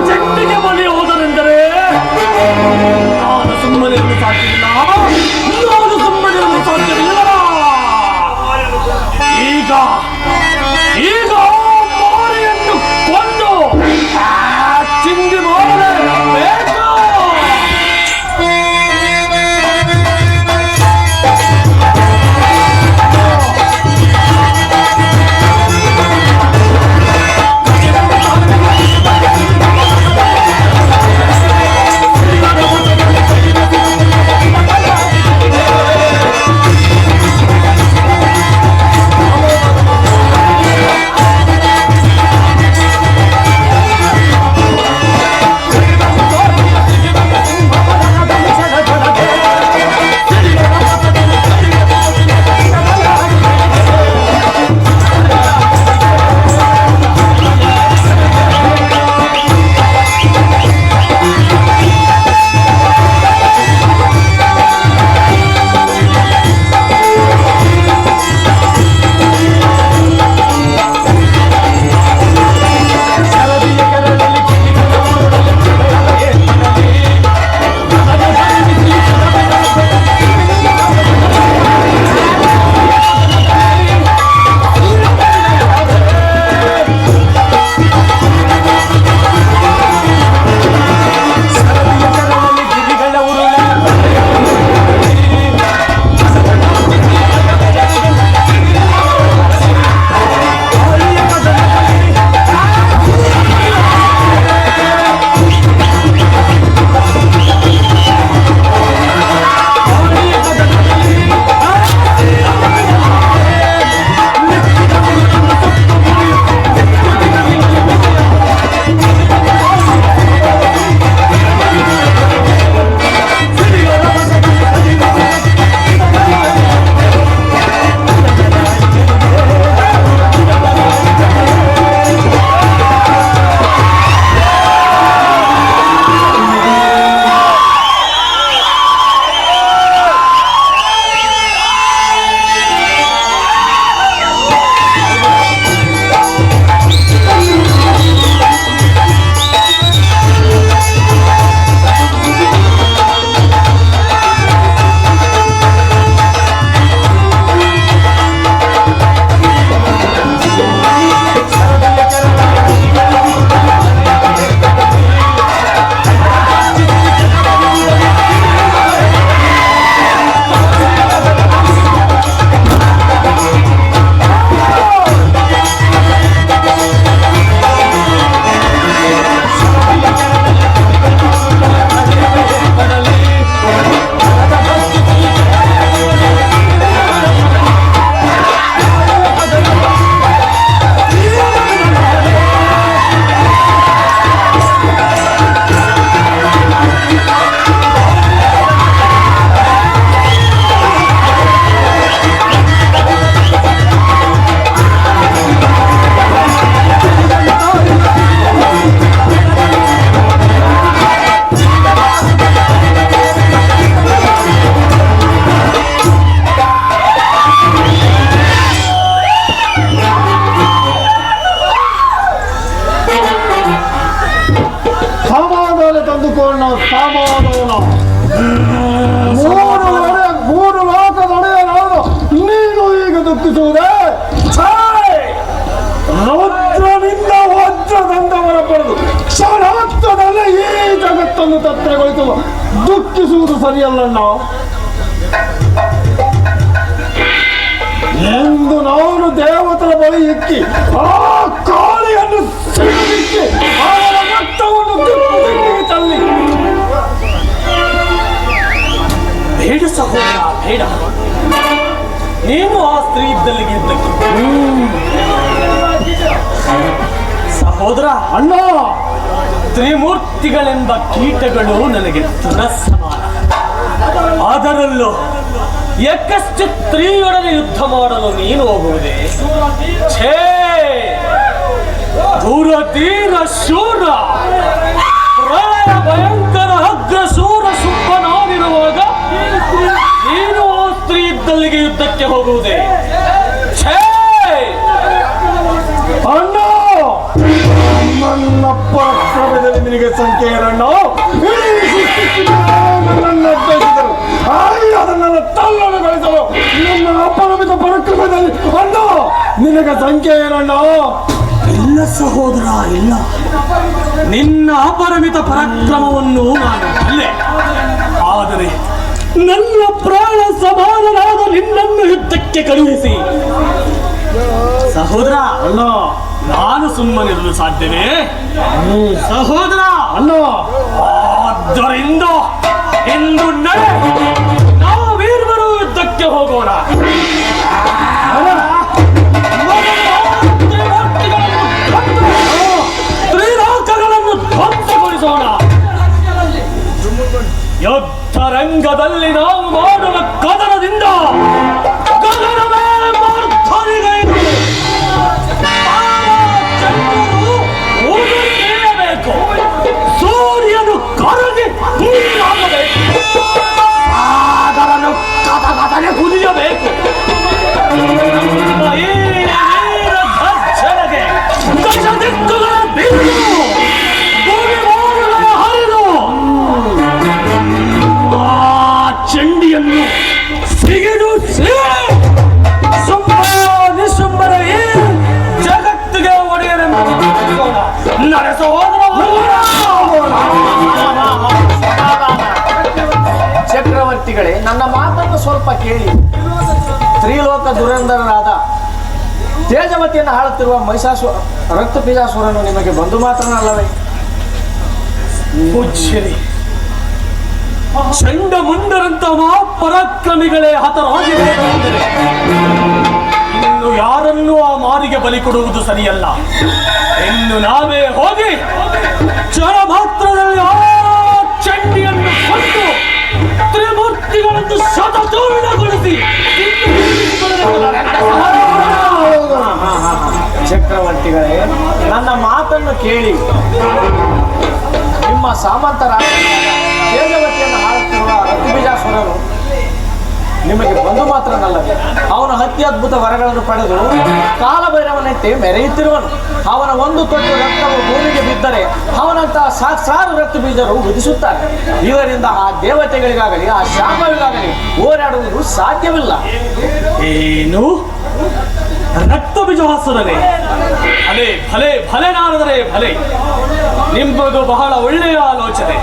ಚೆಂಡಿಗೆ ಬಲಿ ಹೋದರೆಂದರೆ ನಾನು ಸುಮ್ಮನೆ ಸಾಧ್ಯವಿಲ್ಲ, ನಾನು ಸುಮ್ಮನೆ ಸಾಧ್ಯವಿಲ್ಲ. ಈಗ ಮೋರೆಯನ್ನು ಕೊಂದು ಚಿಂದಿ ಮಾಡಲೇಬೇಕು. ರುದ್ರನಿಂದ ವಜ್ರದಂಡವರ ಪಡೆದು ಕ್ಷಣಾರ್ಥದಲ್ಲೇ ಈ ಜಗತ್ತನ್ನು ತತ್ತರಗೊಳಿಸುವ ದುಃಖಿಸುವುದು ಸರಿಯಲ್ಲಣ್ಣ. ಎಂದು ನಾನು ದೇವತರ ಬಳಿ ಇಕ್ಕಿ ಆ ಕಾಳಿಯನ್ನು ಸಿಡಿಕ್ಕಿ ಅವರ ರಕ್ತವನ್ನು ದಿಕ್ಕಿಗೆ ತಳ್ಳಿ. ಬೇಡ ಸಹೋದರ, ಬೇಡ. ನೀನು ಆ ಸ್ತ್ರೀ ಇದ್ದಲ್ಲಿಗೆ ಇದ್ದಕ್ಕೆ ಸಹೋದರ, ಅಣ್ಣ, ತ್ರಿಮೂರ್ತಿಗಳೆಂಬ ಕೀಟಗಳು ನನಗೆ ತೃಣಸಮಾನ. ಅದರಲ್ಲೂ ಯಾಕಷ್ಟು ಸ್ತ್ರೀಯೊಡನೆ ಯುದ್ಧ ಮಾಡಲು ನೀನು ಹೋಗುವುದೇ? ಛೇ, ಧುರತೀರ ಶೂರ, ಪ್ರಳಯ ಭಯಂಕರ ಅಗ್ರಶೂರ ಸುಬ್ಬನಾಗಿರುವಾಗ ನೀನು ಆ ಸ್ತ್ರೀ ಇದ್ದಲ್ಲಿಗೆ ಯುದ್ಧಕ್ಕೆ ಹೋಗುವುದೇ? ಛೇ ಅಣ್ಣ, ನನ್ನ ಪರಾಕ್ರಮದಲ್ಲಿ ನಿನಗೆ ಸಂಖ್ಯೆ ಏನಣ್ಣ? ನನ್ನನ್ನು ಅಡ್ಡಾಡಿದರು, ಅದನ್ನೆಲ್ಲ ತಲ್ಲಣಗೊಳಿಸಲು ನನ್ನ ಅಪರಿಮಿತ ಪರಾಕ್ರಮದಲ್ಲಿ ಅಣ್ಣ ನಿನಗೆ ಸಂಖ್ಯೆ ಏನಣ್ಣ? ಇಲ್ಲ ಸಹೋದರ, ಇಲ್ಲ. ನಿನ್ನ ಅಪರಿಮಿತ ಪರಾಕ್ರಮವನ್ನು ನಾನು ಇಲ್ಲೇ, ಆದರೆ ನನ್ನ ಪ್ರಾಣ ಸಮಾನನಾದ ನಿನ್ನನ್ನು ಯುದ್ಧಕ್ಕೆ ಕಳುಹಿಸಿ ಸಹೋದರ ಅಣ್ಣ ನಾನು ಸುಮ್ಮನಿರಲು ಸಾಧ್ಯವೇ? ಸಹೋದರ ಅಣ್ಣ, ಆದ್ದರಿಂದ ಇಂದು ನಡೆ, ನಾವು ವೀರರು ಯುದ್ಧಕ್ಕೆ ಹೋಗೋಣ. ತ್ರಿಲೋಕಗಳನ್ನು ಧ್ವಂಸಗೊಳಿಸೋಣ. ಯುದ್ಧ ರಂಗದಲ್ಲಿ ನಾವು ಮಾಡುವ ಕದನದಿಂದ ಗಗನವೇ ಮಾರ್ಧನಿಗೈದು ಉದುರಿಯಬೇಕು, ಸೂರ್ಯನು ಕರಗಿ ನೀರಾಗಬೇಕು, ಸಾಗರನು ಕದಗದನೆ ಕುದಿಯಬೇಕು. ಈ ವೀರ ಘರ್ಷಣೆಗೆ ದಶ ದಿಕ್ಕುಗಳ ಬಿಲ್ಲು, ಭೂಮಿಮೋಡಗಳ ಹರಿದು ಆ ಚಂಡಿಯನ್ನು ಸಿಗಿದು ನಿಶುಂಬರ ಈ ಜಗತ್ತಿಗೆ ಒಡೆಯರೆಂಬ ನಡೆಸೋ ಚಕ್ರವರ್ತಿಗಳೇ, ನನ್ನ ಮಾತನ್ನು ಸ್ವಲ್ಪ ಕೇಳಿ. ತ್ರಿಲೋಕ ದುರಂಧರರಾದ ತೇಜವತಿಯನ್ನು ಆಳುತ್ತಿರುವ ರಕ್ತಬೀಜಾಸುರನು ನಿಮಗೆ ಬಂಧು ಮಾತ್ರನಲ್ಲವೇ? ಪೂಜ್ಯರೇ, ಚಂಡ ಮುಂಡರಂತ ಪರಾಕ್ರಮಿಗಳೇ ಹತರಾಗಿರುವುದಾದರೆ ಇನ್ನು ಯಾರನ್ನೂ ಆ ಮಾರಿಗೆ ಬಲಿ ಕೊಡುವುದು ಸರಿಯಲ್ಲ. ಇನ್ನು ನಾವೇ ಹೋಗಿ ಕ್ಷಣ ಮಾತ್ರದಲ್ಲಿ ಆ ಚಂಡಿಯನ್ನು ಕೊಂದು ತ್ರಿಮೂರ್ತಿಗಳನ್ನು ಶತಚೂರ್ಣಗೊಳಿಸಿ ಚಕ್ರವರ್ತಿಗಳೇ, ನನ್ನ ಮಾತನ್ನು ಕೇಳಿ. ನಿಮ್ಮ ಸಾಮಂತರಾದ ತೇಜವತಿಯನ್ನು ಆಳುತ್ತಿರುವ ರಕ್ತಬೀಜಾಸುರನು ನಿಮಗೆ ಬಂಧು ಮಾತ್ರನಲ್ಲವೇ? ಅವನು ಅತ್ಯದ್ಭುತ ವರಗಳನ್ನು ಪಡೆದು ಕಾಲಭೈರವನಂತೆ ಮೆರೆಯುತ್ತಿರುವನು. ಅವನ ಒಂದು ತೊಟ್ಟು ರಕ್ತವು ಭೂಮಿಗೆ ಬಿದ್ದರೆ ಅವನಂತಹ ಸಹಸ್ರಾರು ರಕ್ತ ಬೀಜರು ಉದಿಸುತ್ತಾರೆ. ಇದರಿಂದ ಆ ದೇವತೆಗಳಿಗಾಗಲಿ ಆ ಶಾಪಗಳಿಗಾಗಲಿ ಹೋರಾಡುವುದು ಸಾಧ್ಯವಿಲ್ಲ. ಏನು ರಕ್ತ ಬೀಜವಾಸುರನೇ? ಭಲೆ ಭಲೆ ಭಲೆ ನಾರದರೆ ಭಲೆ, ನಿಮ್ಮದು ಬಹಳ ಒಳ್ಳೆಯ ಆಲೋಚನೆ.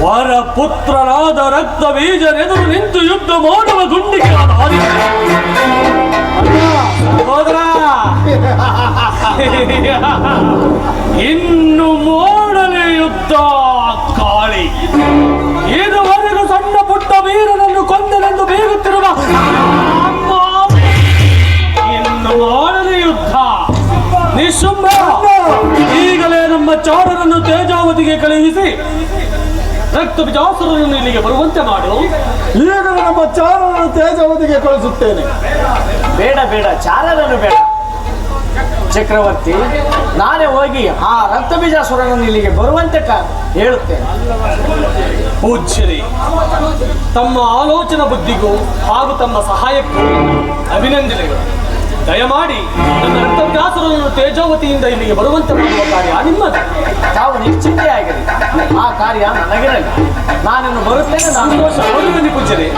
ವರ ಪುತ್ರನಾದ ರಕ್ತ ಬೀಜನೆದುರು ನಿಂತು ಯುದ್ಧ ಮಾಡುವ ಗುಂಡಿಗೆ ಹೋದ್ರ ಇನ್ನು ಮಾಡಲಿ ಯುದ್ಧ ಕಾಳಿ. ಇದುವರೆಗೂ ಸಣ್ಣ ಪುಟ್ಟ ವೀರನನ್ನು ಕೊಂದನೆಂದು ಬೀಗುತ್ತಿರುವ ಇನ್ನು ಮಾಡಲಿ ಯುದ್ಧ. ನಿಶುಂಭ, ಈಗಲೇ ನಮ್ಮ ಚಾರರನ್ನು ತೇಜಾವತಿಗೆ ಕಳುಹಿಸಿ ರಕ್ತ ಬೀಜಾಸುರನನ್ನು ಇಲ್ಲಿಗೆ ಬರುವಂತೆ ಮಾಡು. ಈಗಲೇ ನಮ್ಮ ಚಾರರನ್ನು ತೇಜಾವತಿಗೆ ಕಳಿಸುತ್ತೇನೆ. ಬೇಡ ಬೇಡ, ಚಾರರನ್ನು ಬೇಡ ಚಕ್ರವರ್ತಿ. ನಾನೇ ಹೋಗಿ ಆ ರಕ್ತ ಬೀಜಾಸುರನನ್ನು ಇಲ್ಲಿಗೆ ಬರುವಂತೆ ಹೇಳುತ್ತೇನೆ. ಪೂಜ್ಯರೇ, ತಮ್ಮ ಆಲೋಚನಾ ಬುದ್ಧಿಗೂ ಹಾಗೂ ತಮ್ಮ ಸಹಾಯಕ್ಕೂ ಅಭಿನಂದನೆಗಳು. ದಯಮಾಡಿ ನನ್ನ ರಕ್ತಬೀಜಾಸುರನನ್ನು ತೇಜಾವತಿಯಿಂದ ಇಲ್ಲಿಗೆ ಬರುವಂತೆ ಮಾಡುವ ಕಾರ್ಯ ನಿಮ್ಮದು. ತಾವು ನಿಶ್ಚಿಂತೆಯಾಗಿರಿ, ಆ ಕಾರ್ಯ ನನಗಿರಲಿ. ನಾನಿನ್ನು ಬರುತ್ತೇನೆ. ಸಂತೋಷ. ಬನ್ನಿ ಪೂಜ್ಯರೇ.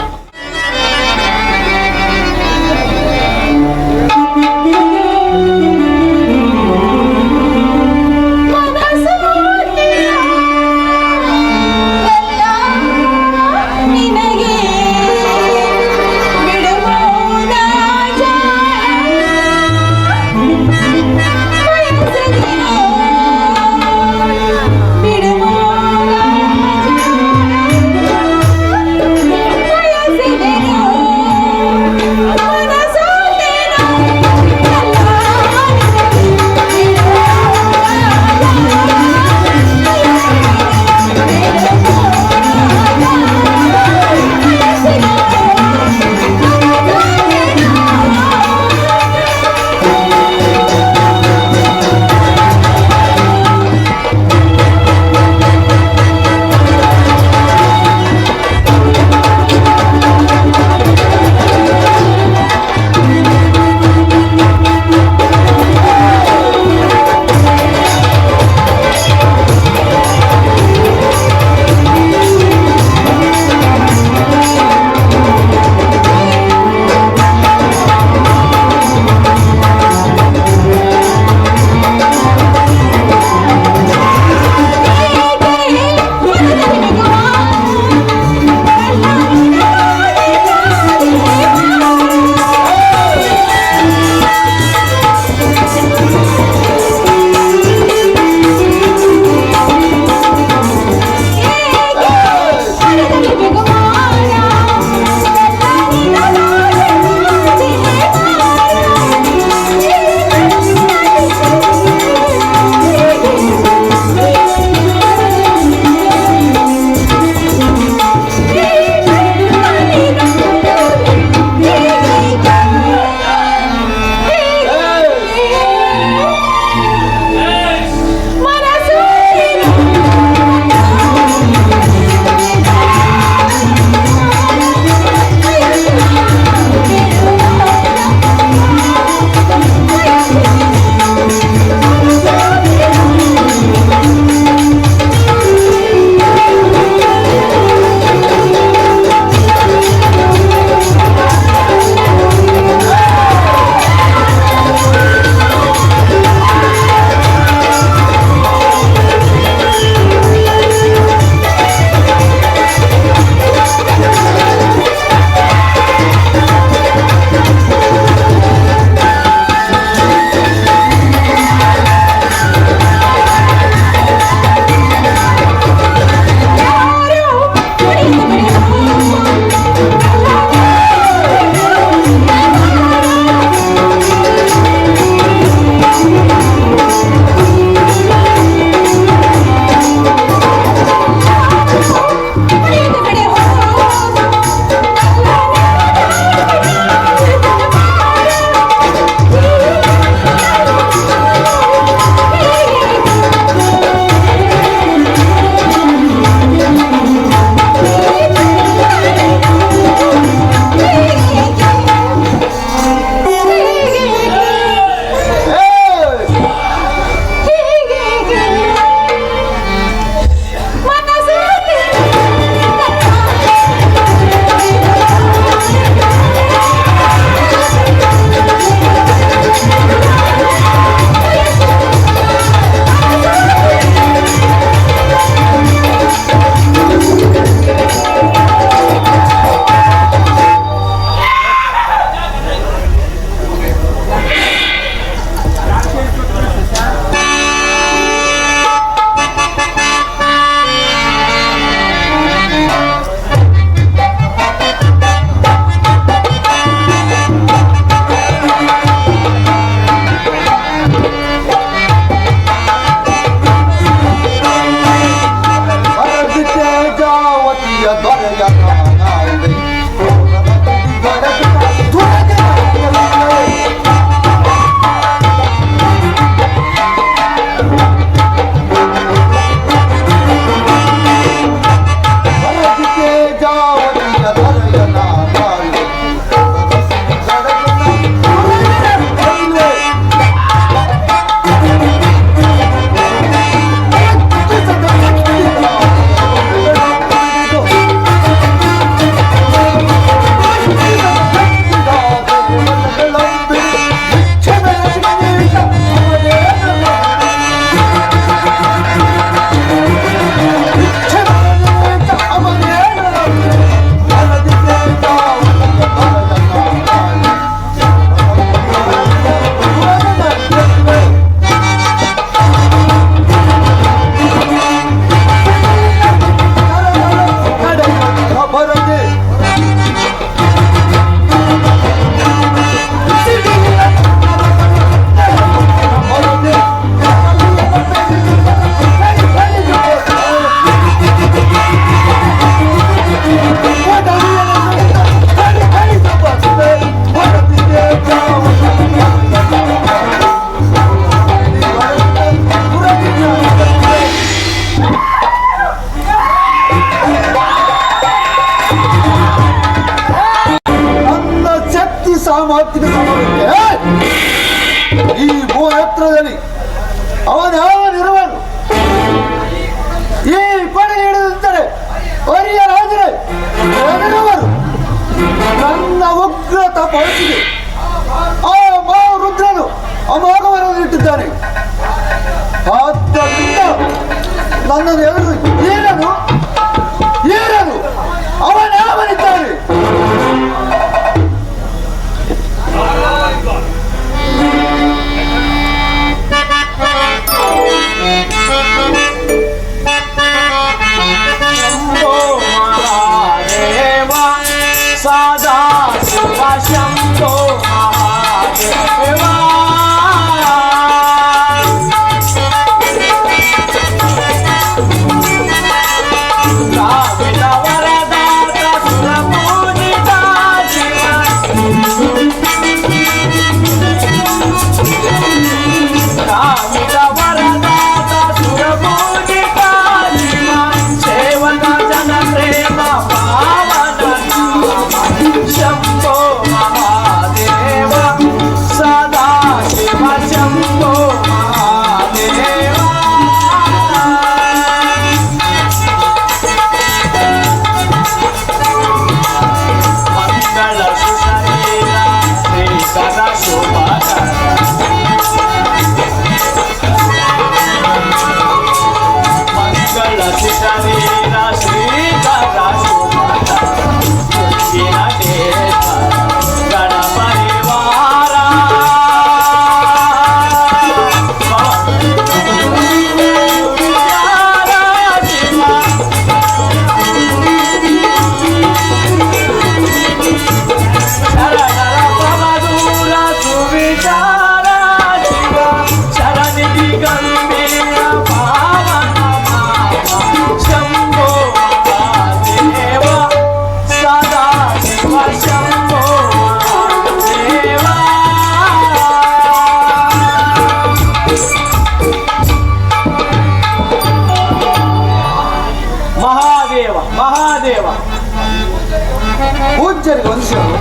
ಪೂಜ್ಯರಿಗೆ ವಂದಿಸಿದರು.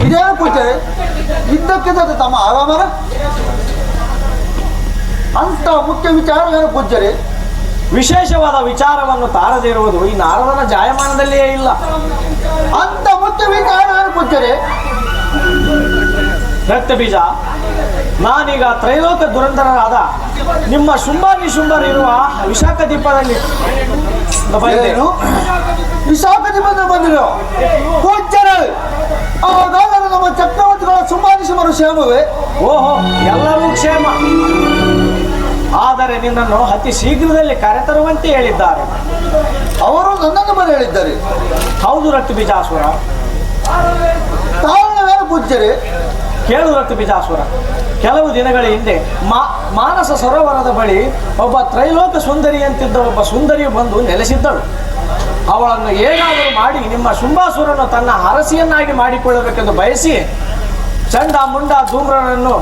ಇದೇನು ಪೂಜ್ಯರೇ ಇದ್ದಕ್ಕಿದ್ದ ತಮ್ಮ ಆರಾಮರ ಅಂತ ಮುಖ್ಯ ವಿಚಾರವೇನು ಪೂಜ್ಯರೇ? ವಿಶೇಷವಾದ ವಿಚಾರವನ್ನು ತಾರದೇ ಇರುವುದು ಈ ನಾರದನ ಜಾಯಮಾನದಲ್ಲಿಯೇ ಇಲ್ಲ. ಅಂತ ಮುಖ್ಯ ವಿಚಾರವೇನು ಪೂಜ್ಯರೇ? ರಕ್ತ ಬೀಜ, ನಾನೀಗ ತ್ರೈಲೋಕ ದುರಂಧರರಾದ ನಿಮ್ಮ ಶುಂಭ ಇರುವ ವಿಶಾಖ ದೀಪದಲ್ಲಿ ಏನು ವಿಶಾಖ ದೀಪದ ಬಂದಿರೋ ಪೂಜ್ಯರೇ? ಹಾಗಾದರೆ ನಮ್ಮ ಚಕ್ರವರ್ತಿಗಳ ಶುಂಭಾನಿಶುಂಭರು ಕ್ಷೇಮವೇ? ಓಹೋ, ಎಲ್ಲರೂ ಕ್ಷೇಮ. ಆದರೆ ನಿನ್ನನ್ನು ಅತಿ ಶೀಘ್ರದಲ್ಲಿ ಕರೆತರುವಂತೆ ಹೇಳಿದ್ದಾರೆ. ಅವರು ನನ್ನನ್ನು ಬರ ಹೇಳಿದ್ದಾರೆ. ಹೌದು ರಕ್ತ ಬೀಜಾಸುರ. ಕಾರಣವೇನು ಪೂಜ್ಯರೇ? ಕೇಳು ರಕ್ತ ಬೀಜಾಸುರ. ಕೆಲವು ದಿನಗಳ ಹಿಂದೆ ಮಾನಸ ಸರೋವರದ ಬಳಿ ಒಬ್ಬ ತ್ರೈಲೋಕ ಸುಂದರಿ ಅಂತಿದ್ದ ಒಬ್ಬ ಸುಂದರಿಯು ಬಂದು ನೆಲೆಸಿದ್ದಳು. ಅವಳನ್ನು ಹೇಗಾದರೂ ಮಾಡಿ ನಿಮ್ಮ ಶುಂಭಾಸುರನು ತನ್ನ ಅರಸಿಯನ್ನಾಗಿ ಮಾಡಿಕೊಳ್ಳಬೇಕೆಂದು ಬಯಸಿ ಚಂಡ ಮುಂಡ ಧೂಮ್ರನನ್ನು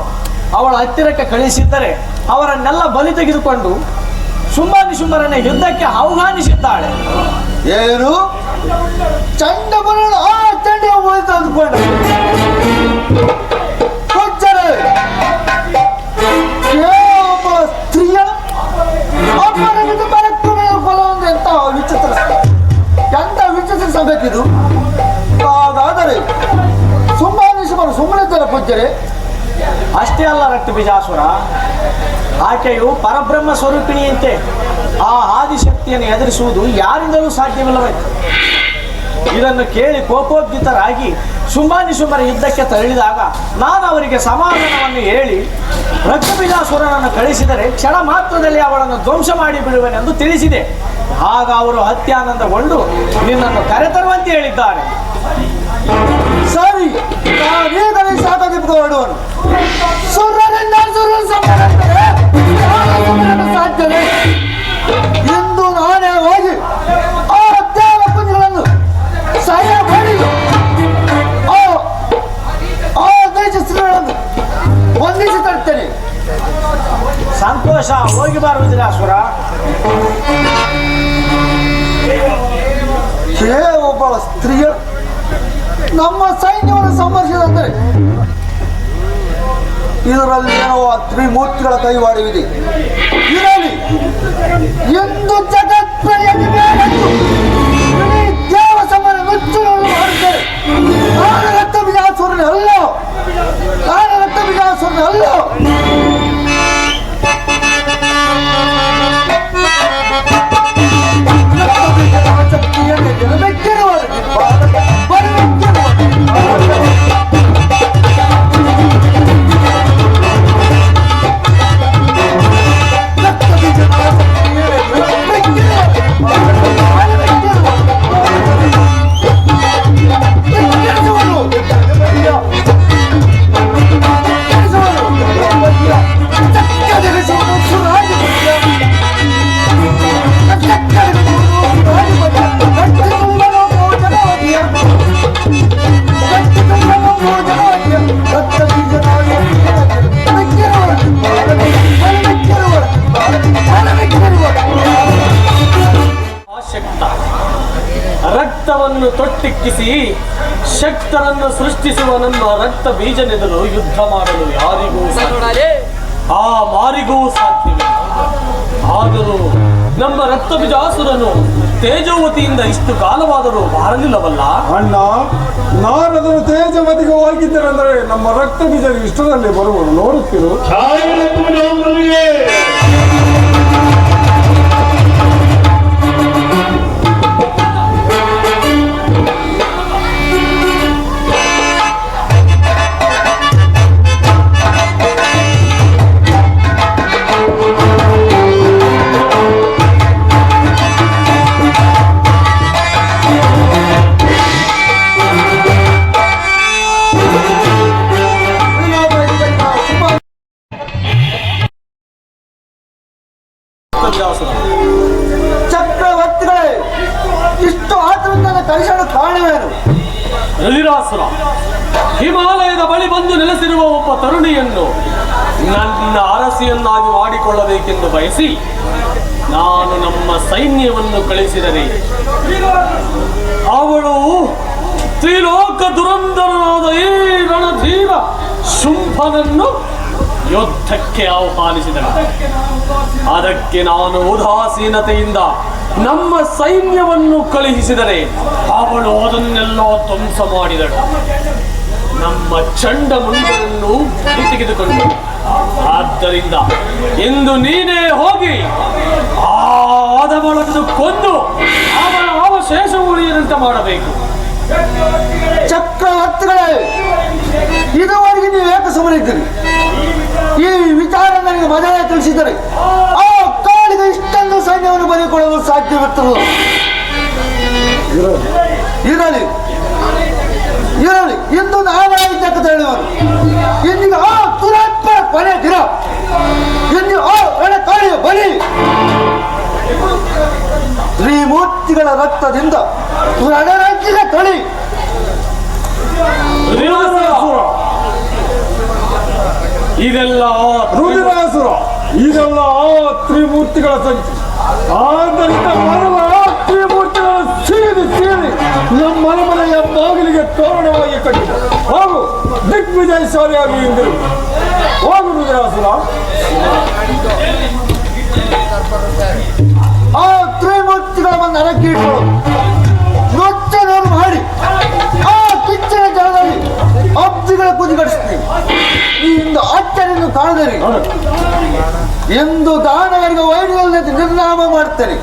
ಅವಳ ಹತ್ತಿರಕ್ಕೆ ಕಳಿಸಿದ್ದರೆ ಅವರನ್ನೆಲ್ಲ ಬಲಿ ತೆಗೆದುಕೊಂಡು ಶುಂಭಾನಿಶುಂಭರನ್ನ ಯುದ್ಧಕ್ಕೆ ಆಹ್ವಾನಿಸಿದ್ದಾಳೆ. ಏನು ಚಂಡಮರಣ ಚಂಡ ಹೋಯ್ತು ಅಂದ್ಕೊಂಡೆ. ಒಬ್ಬ ಸ್ತ್ರೀಯ ಎಂತ ವಿಚಿತ್ರ, ಎಂತ ವಿಚಿತ್ರ ಸಂಗತಿದು. ಹಾಗಾದರೆ ಶುಂಭಾನಿಶುಂಭರು ಸುಮ್ಮನಿದ್ದಾರೆ ಪೂಜ್ಯರೇ? ಅಷ್ಟೇ ಅಲ್ಲ ರಕ್ತ ಬೀಜಾಸುರ, ಆಕೆಯು ಪರಬ್ರಹ್ಮ ಸ್ವರೂಪಿಣಿಯಂತೆ. ಆ ಆದಿಶಕ್ತಿಯನ್ನು ಎದುರಿಸುವುದು ಯಾರಿಂದಲೂ ಸಾಧ್ಯವಿಲ್ಲವಾಯಿತು. ಇದನ್ನು ಕೇಳಿ ಕೋಪೋದ್ಗಿತರಾಗಿ ಶುಂಭಾನಿಶುಂಭರ ಯುದ್ಧಕ್ಕೆ ತಳ್ಳಿದಾಗ ನಾನು ಅವರಿಗೆ ಸಮಾಧಾನವನ್ನು ಹೇಳಿ ರಕ್ತ ಬೀಜಾಸುರನನ್ನು ಕಳಿಸಿದರೆ ಕ್ಷಣ ಮಾತ್ರದಲ್ಲಿ ಅವಳನ್ನು ಧ್ವಂಸ ಮಾಡಿ ಬಿಡುವನೆಂದು ತಿಳಿಸಿದೆ. ಆಗ ಅವರು ಅತ್ಯಾನಂದಗೊಂಡು ನಿನ್ನನ್ನು ಕರೆತರುವಂತೆ ಹೇಳಿದ್ದಾರೆ. ಸರಿ, ನಾನೀಗಲೇ ಶಾಖದೀಪ ಹೊರಡುವನು. ಸಾಧ್ಯವೇ? ಇಂದು ನಾನೇ ಹೋಗಿ ಆ ದೇವ ಪುಂಜಗಳನ್ನು ಸಹಾಯ ಮಾಡಿ ಆ ದೇಶ ಸ್ತ್ರೀಗಳನ್ನು ವಂದಿಸಿ ತರ್ತೇನೆ. ಸಂತೋಷ, ಹೋಗಿ ಬಾರುವುದಿರಾಸುರ. ಒಬ್ಬಳ ಸ್ತ್ರೀಯ ನಮ್ಮ ಸೈನ್ಯವನ್ನು ಸಂಹರಿಸಿದಂದರೆ ಇದರಲ್ಲಿ ಏನೋ ಆ ತ್ರಿಮೂರ್ತಿಗಳ ಕೈವಾಡವಿದೆ. ಇರಲಿ, ಎಂದು ಜಗತ್ಪ್ರಜೆಗೆ ಬೇರೆಂದು ಇಡೀ ದೇವ ಸಮಾನ ನುಚ್ಚುಗಳನ್ನು ಮಾಡುತ್ತಾರೆ. ನಾನು ರಕ್ತ ಬೀಜಾಸುರನೇ ಅಲ್ಲ, ನಾನು ರಕ್ತ ಬೀಜಾಸುರನೇ ಅಲ್ಲ. ಶಕ್ತಿಯನ್ನು ಗೆಲ್ಲಬೇಕಿರುವ ರಕ್ತವನ್ನು ತೊಟ್ಟಿಕ್ಕಿಸಿ ಶಕ್ತರನ್ನು ಸೃಷ್ಟಿಸುವ ನನ್ನ ರಕ್ತ ಬೀಜನೆದುರು ಯುದ್ಧ ಮಾಡಲು ಯಾರಿಗೂ ಆ ಮಾರಿಗೂ ಸಾಧ್ಯವಿಲ್ಲ. ಆದರೂ ನಮ್ಮ ರಕ್ತ ಬೀಜಾಸುರನು ತೇಜೋವತಿಯಿಂದ ಇಷ್ಟು ಕಾಲವಾದರೂ ಬಾರಲಿಲ್ಲವಲ್ಲ. ಅಣ್ಣ, ನಾರದನು ತೇಜವತಿಗೆ ಹೋಗಿದ್ದರೆಂದರೆ ನಮ್ಮ ರಕ್ತ ಬೀಜ ಇಷ್ಟರಲ್ಲಿ ಬರುವುದು ನೋಡುತ್ತಿರು. ಚಕ್ರವರ್ತಿಗಳೇ, ಇಷ್ಟು ಆತರಿಂದ ಕಳಿಸಲು ಕಾರಣವೇನು? ರವಿರಾಸುರ, ಹಿಮಾಲಯದ ಬಳಿ ಬಂದು ನೆಲೆಸಿರುವ ಒಬ್ಬ ತರುಣಿಯನ್ನು ನನ್ನ ಅರಸಿಯನ್ನಾಗಿ ಮಾಡಿಕೊಳ್ಳಬೇಕೆಂದು ಬಯಸಿ ನಾನು ನಮ್ಮ ಸೈನ್ಯವನ್ನು ಕಳಿಸಿದರೆ ಅವಳು ತ್ರಿಲೋಕ ದುರಂಧರನಾದ ಈ ರಣಧೀರ ಶುಂಭನನ್ನು ಯುದ್ಧಕ್ಕೆ ಆಹ್ವಾನಿಸಿದನು. ಅದಕ್ಕೆ ನಾನು ಉದಾಸೀನತೆಯಿಂದ ನಮ್ಮ ಸೈನ್ಯವನ್ನು ಕಳುಹಿಸಿದರೆ ಅವಳು ಅದನ್ನೆಲ್ಲ ಧ್ವಂಸ ಮಾಡಿದಳು. ನಮ್ಮ ಚಂಡಮುಂಡರನ್ನು ಬಲಿ ತೆಗೆದುಕೊಂಡು. ಆದ್ದರಿಂದ ಇಂದು ನೀನೇ ಹೋಗಿ ಆ ಆದವಳನ್ನು ಕೊಂದು ಅವಳ ಅವಶೇಷ ಉಳಿಯದಂತೆ ಮಾಡಬೇಕು. ಚಕ್ರವರ್ತಿಗಳೇ, ಇದುವರೆಗೆ ನೀವು ಏಕೆ ಸುಮ್ಮನಿದ್ದೀರಿ? ಈ ವಿಚಾರ ನನಗೆ ಮೊದಲೇ ತಿಳಿಸಿದರೆ ಆ ಕಾಳಿಗೆ ಇಷ್ಟೊಂದು ಸೈನ್ಯವನ್ನು ಬಲಿಕೊಡಲು ಸಾಧ್ಯವಿರ್ತದೆ. ಇರಲಿ ಇರಲಿ, ಇಂದು ನಾನಾಯಿದ್ದಕ್ಕೆ ತಿಳಿಯುವನು. ಇಂದಿಗೆ ಆ ದುರಾತ್ಮ ಕೊನೆ ದಿನ, ಇಂದು ಆ ರಣಕಾಳಿಯ ಬಲಿ. ತ್ರಿಮೂರ್ತಿಗಳ ರಕ್ತದಿಂದ ರಣರಾಜ್ಯದ ತಳಿ. ಇದೆಲ್ಲ ರುದ್ರಾಸುರ, ಇದೆಲ್ಲ ಆ ತ್ರಿಮೂರ್ತಿಗಳ ಸಂಖ್ಯೆ. ಆದ್ದರಿಂದ ಬರುವ ಆ ತ್ರಿಮೂರ್ತಿಗಳ ಸೀಳಿ ನಮ್ಮ ಮನೆಯ ಬಾಗಿಲಿಗೆ ತೋರಣವಾಗಿ ಕಟ್ಟಿದ. ಹೋಗು, ದಿಗ್ವಿಜಯಶಾಲಿಯಾಗಿ ಎಂದರು. ಹೋಗು ರುದ್ರಾಸುರ. ಆ ತ್ರಿಮೂರ್ತಿಗಳ ಒಂದು ಅರಗಿಟ್ಟು ನೃತ್ಯವನ್ನು ಮಾಡಿ ಆ ಕಿಚ್ಚನ ಜಾಗದಲ್ಲಿ ಅಬ್ಜಿಗಳ ಕುದಿಗಡಿಸ್ತೀವಿ. ಈ ಇಂದು ಅಚ್ಚರಿಯನ್ನು ಕಾಣದಿರಿ ಎಂದು ದಾನವರಿಗೆ ವೈದ್ಯರಲ್ಲಿ ನಿರ್ನಾಮ ಮಾಡ್ತೇನೆ.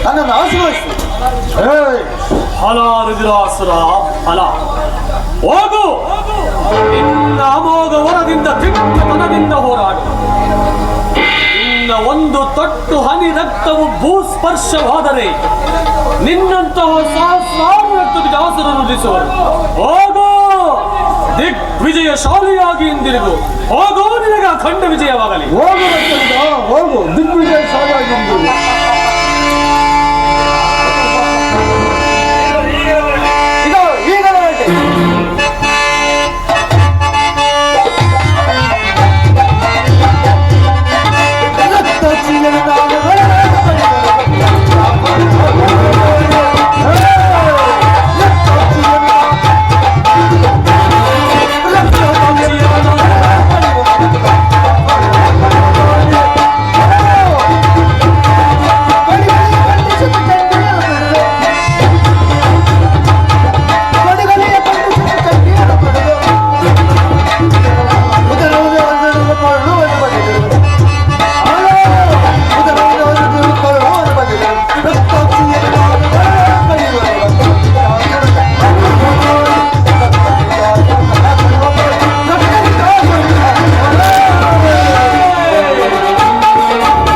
ನನ್ನನ್ನು ಆಶೀರ್ವದಿಸಿ. ಫಲ ರುದ್ರಾಸುರ, ಫಲ. ಹೋಗು, ನಿನ್ನ ಅಮೋಘ ವರದಿಂದ ದಿಟ್ಟತನದಿಂದ ಹೋರಾಡು. ನಿನ್ನ ಒಂದು ತೊಟ್ಟು ಹನಿ ರಕ್ತವು ಭೂಸ್ಪರ್ಶವಾದರೆ ನಿನ್ನಂತಹ ಸಹಸ್ರಾರು ರಕ್ತಪಿತಾಸುರರು ನುಡಿಸುವರು. ಹೋಗು, ದಿಗ್ವಿಜಯಶಾಲಿಯಾಗಿ ಹಿಂದಿರುಗು. ಹೋಗು, ನಿನಗೆ ಅಖಂಡ ವಿಜಯವಾಗಲಿ. ಹೋಗು, ದಿಗ್ವಿಜಯಶಾಲಿಯಾಗಿ ಎಂದರು.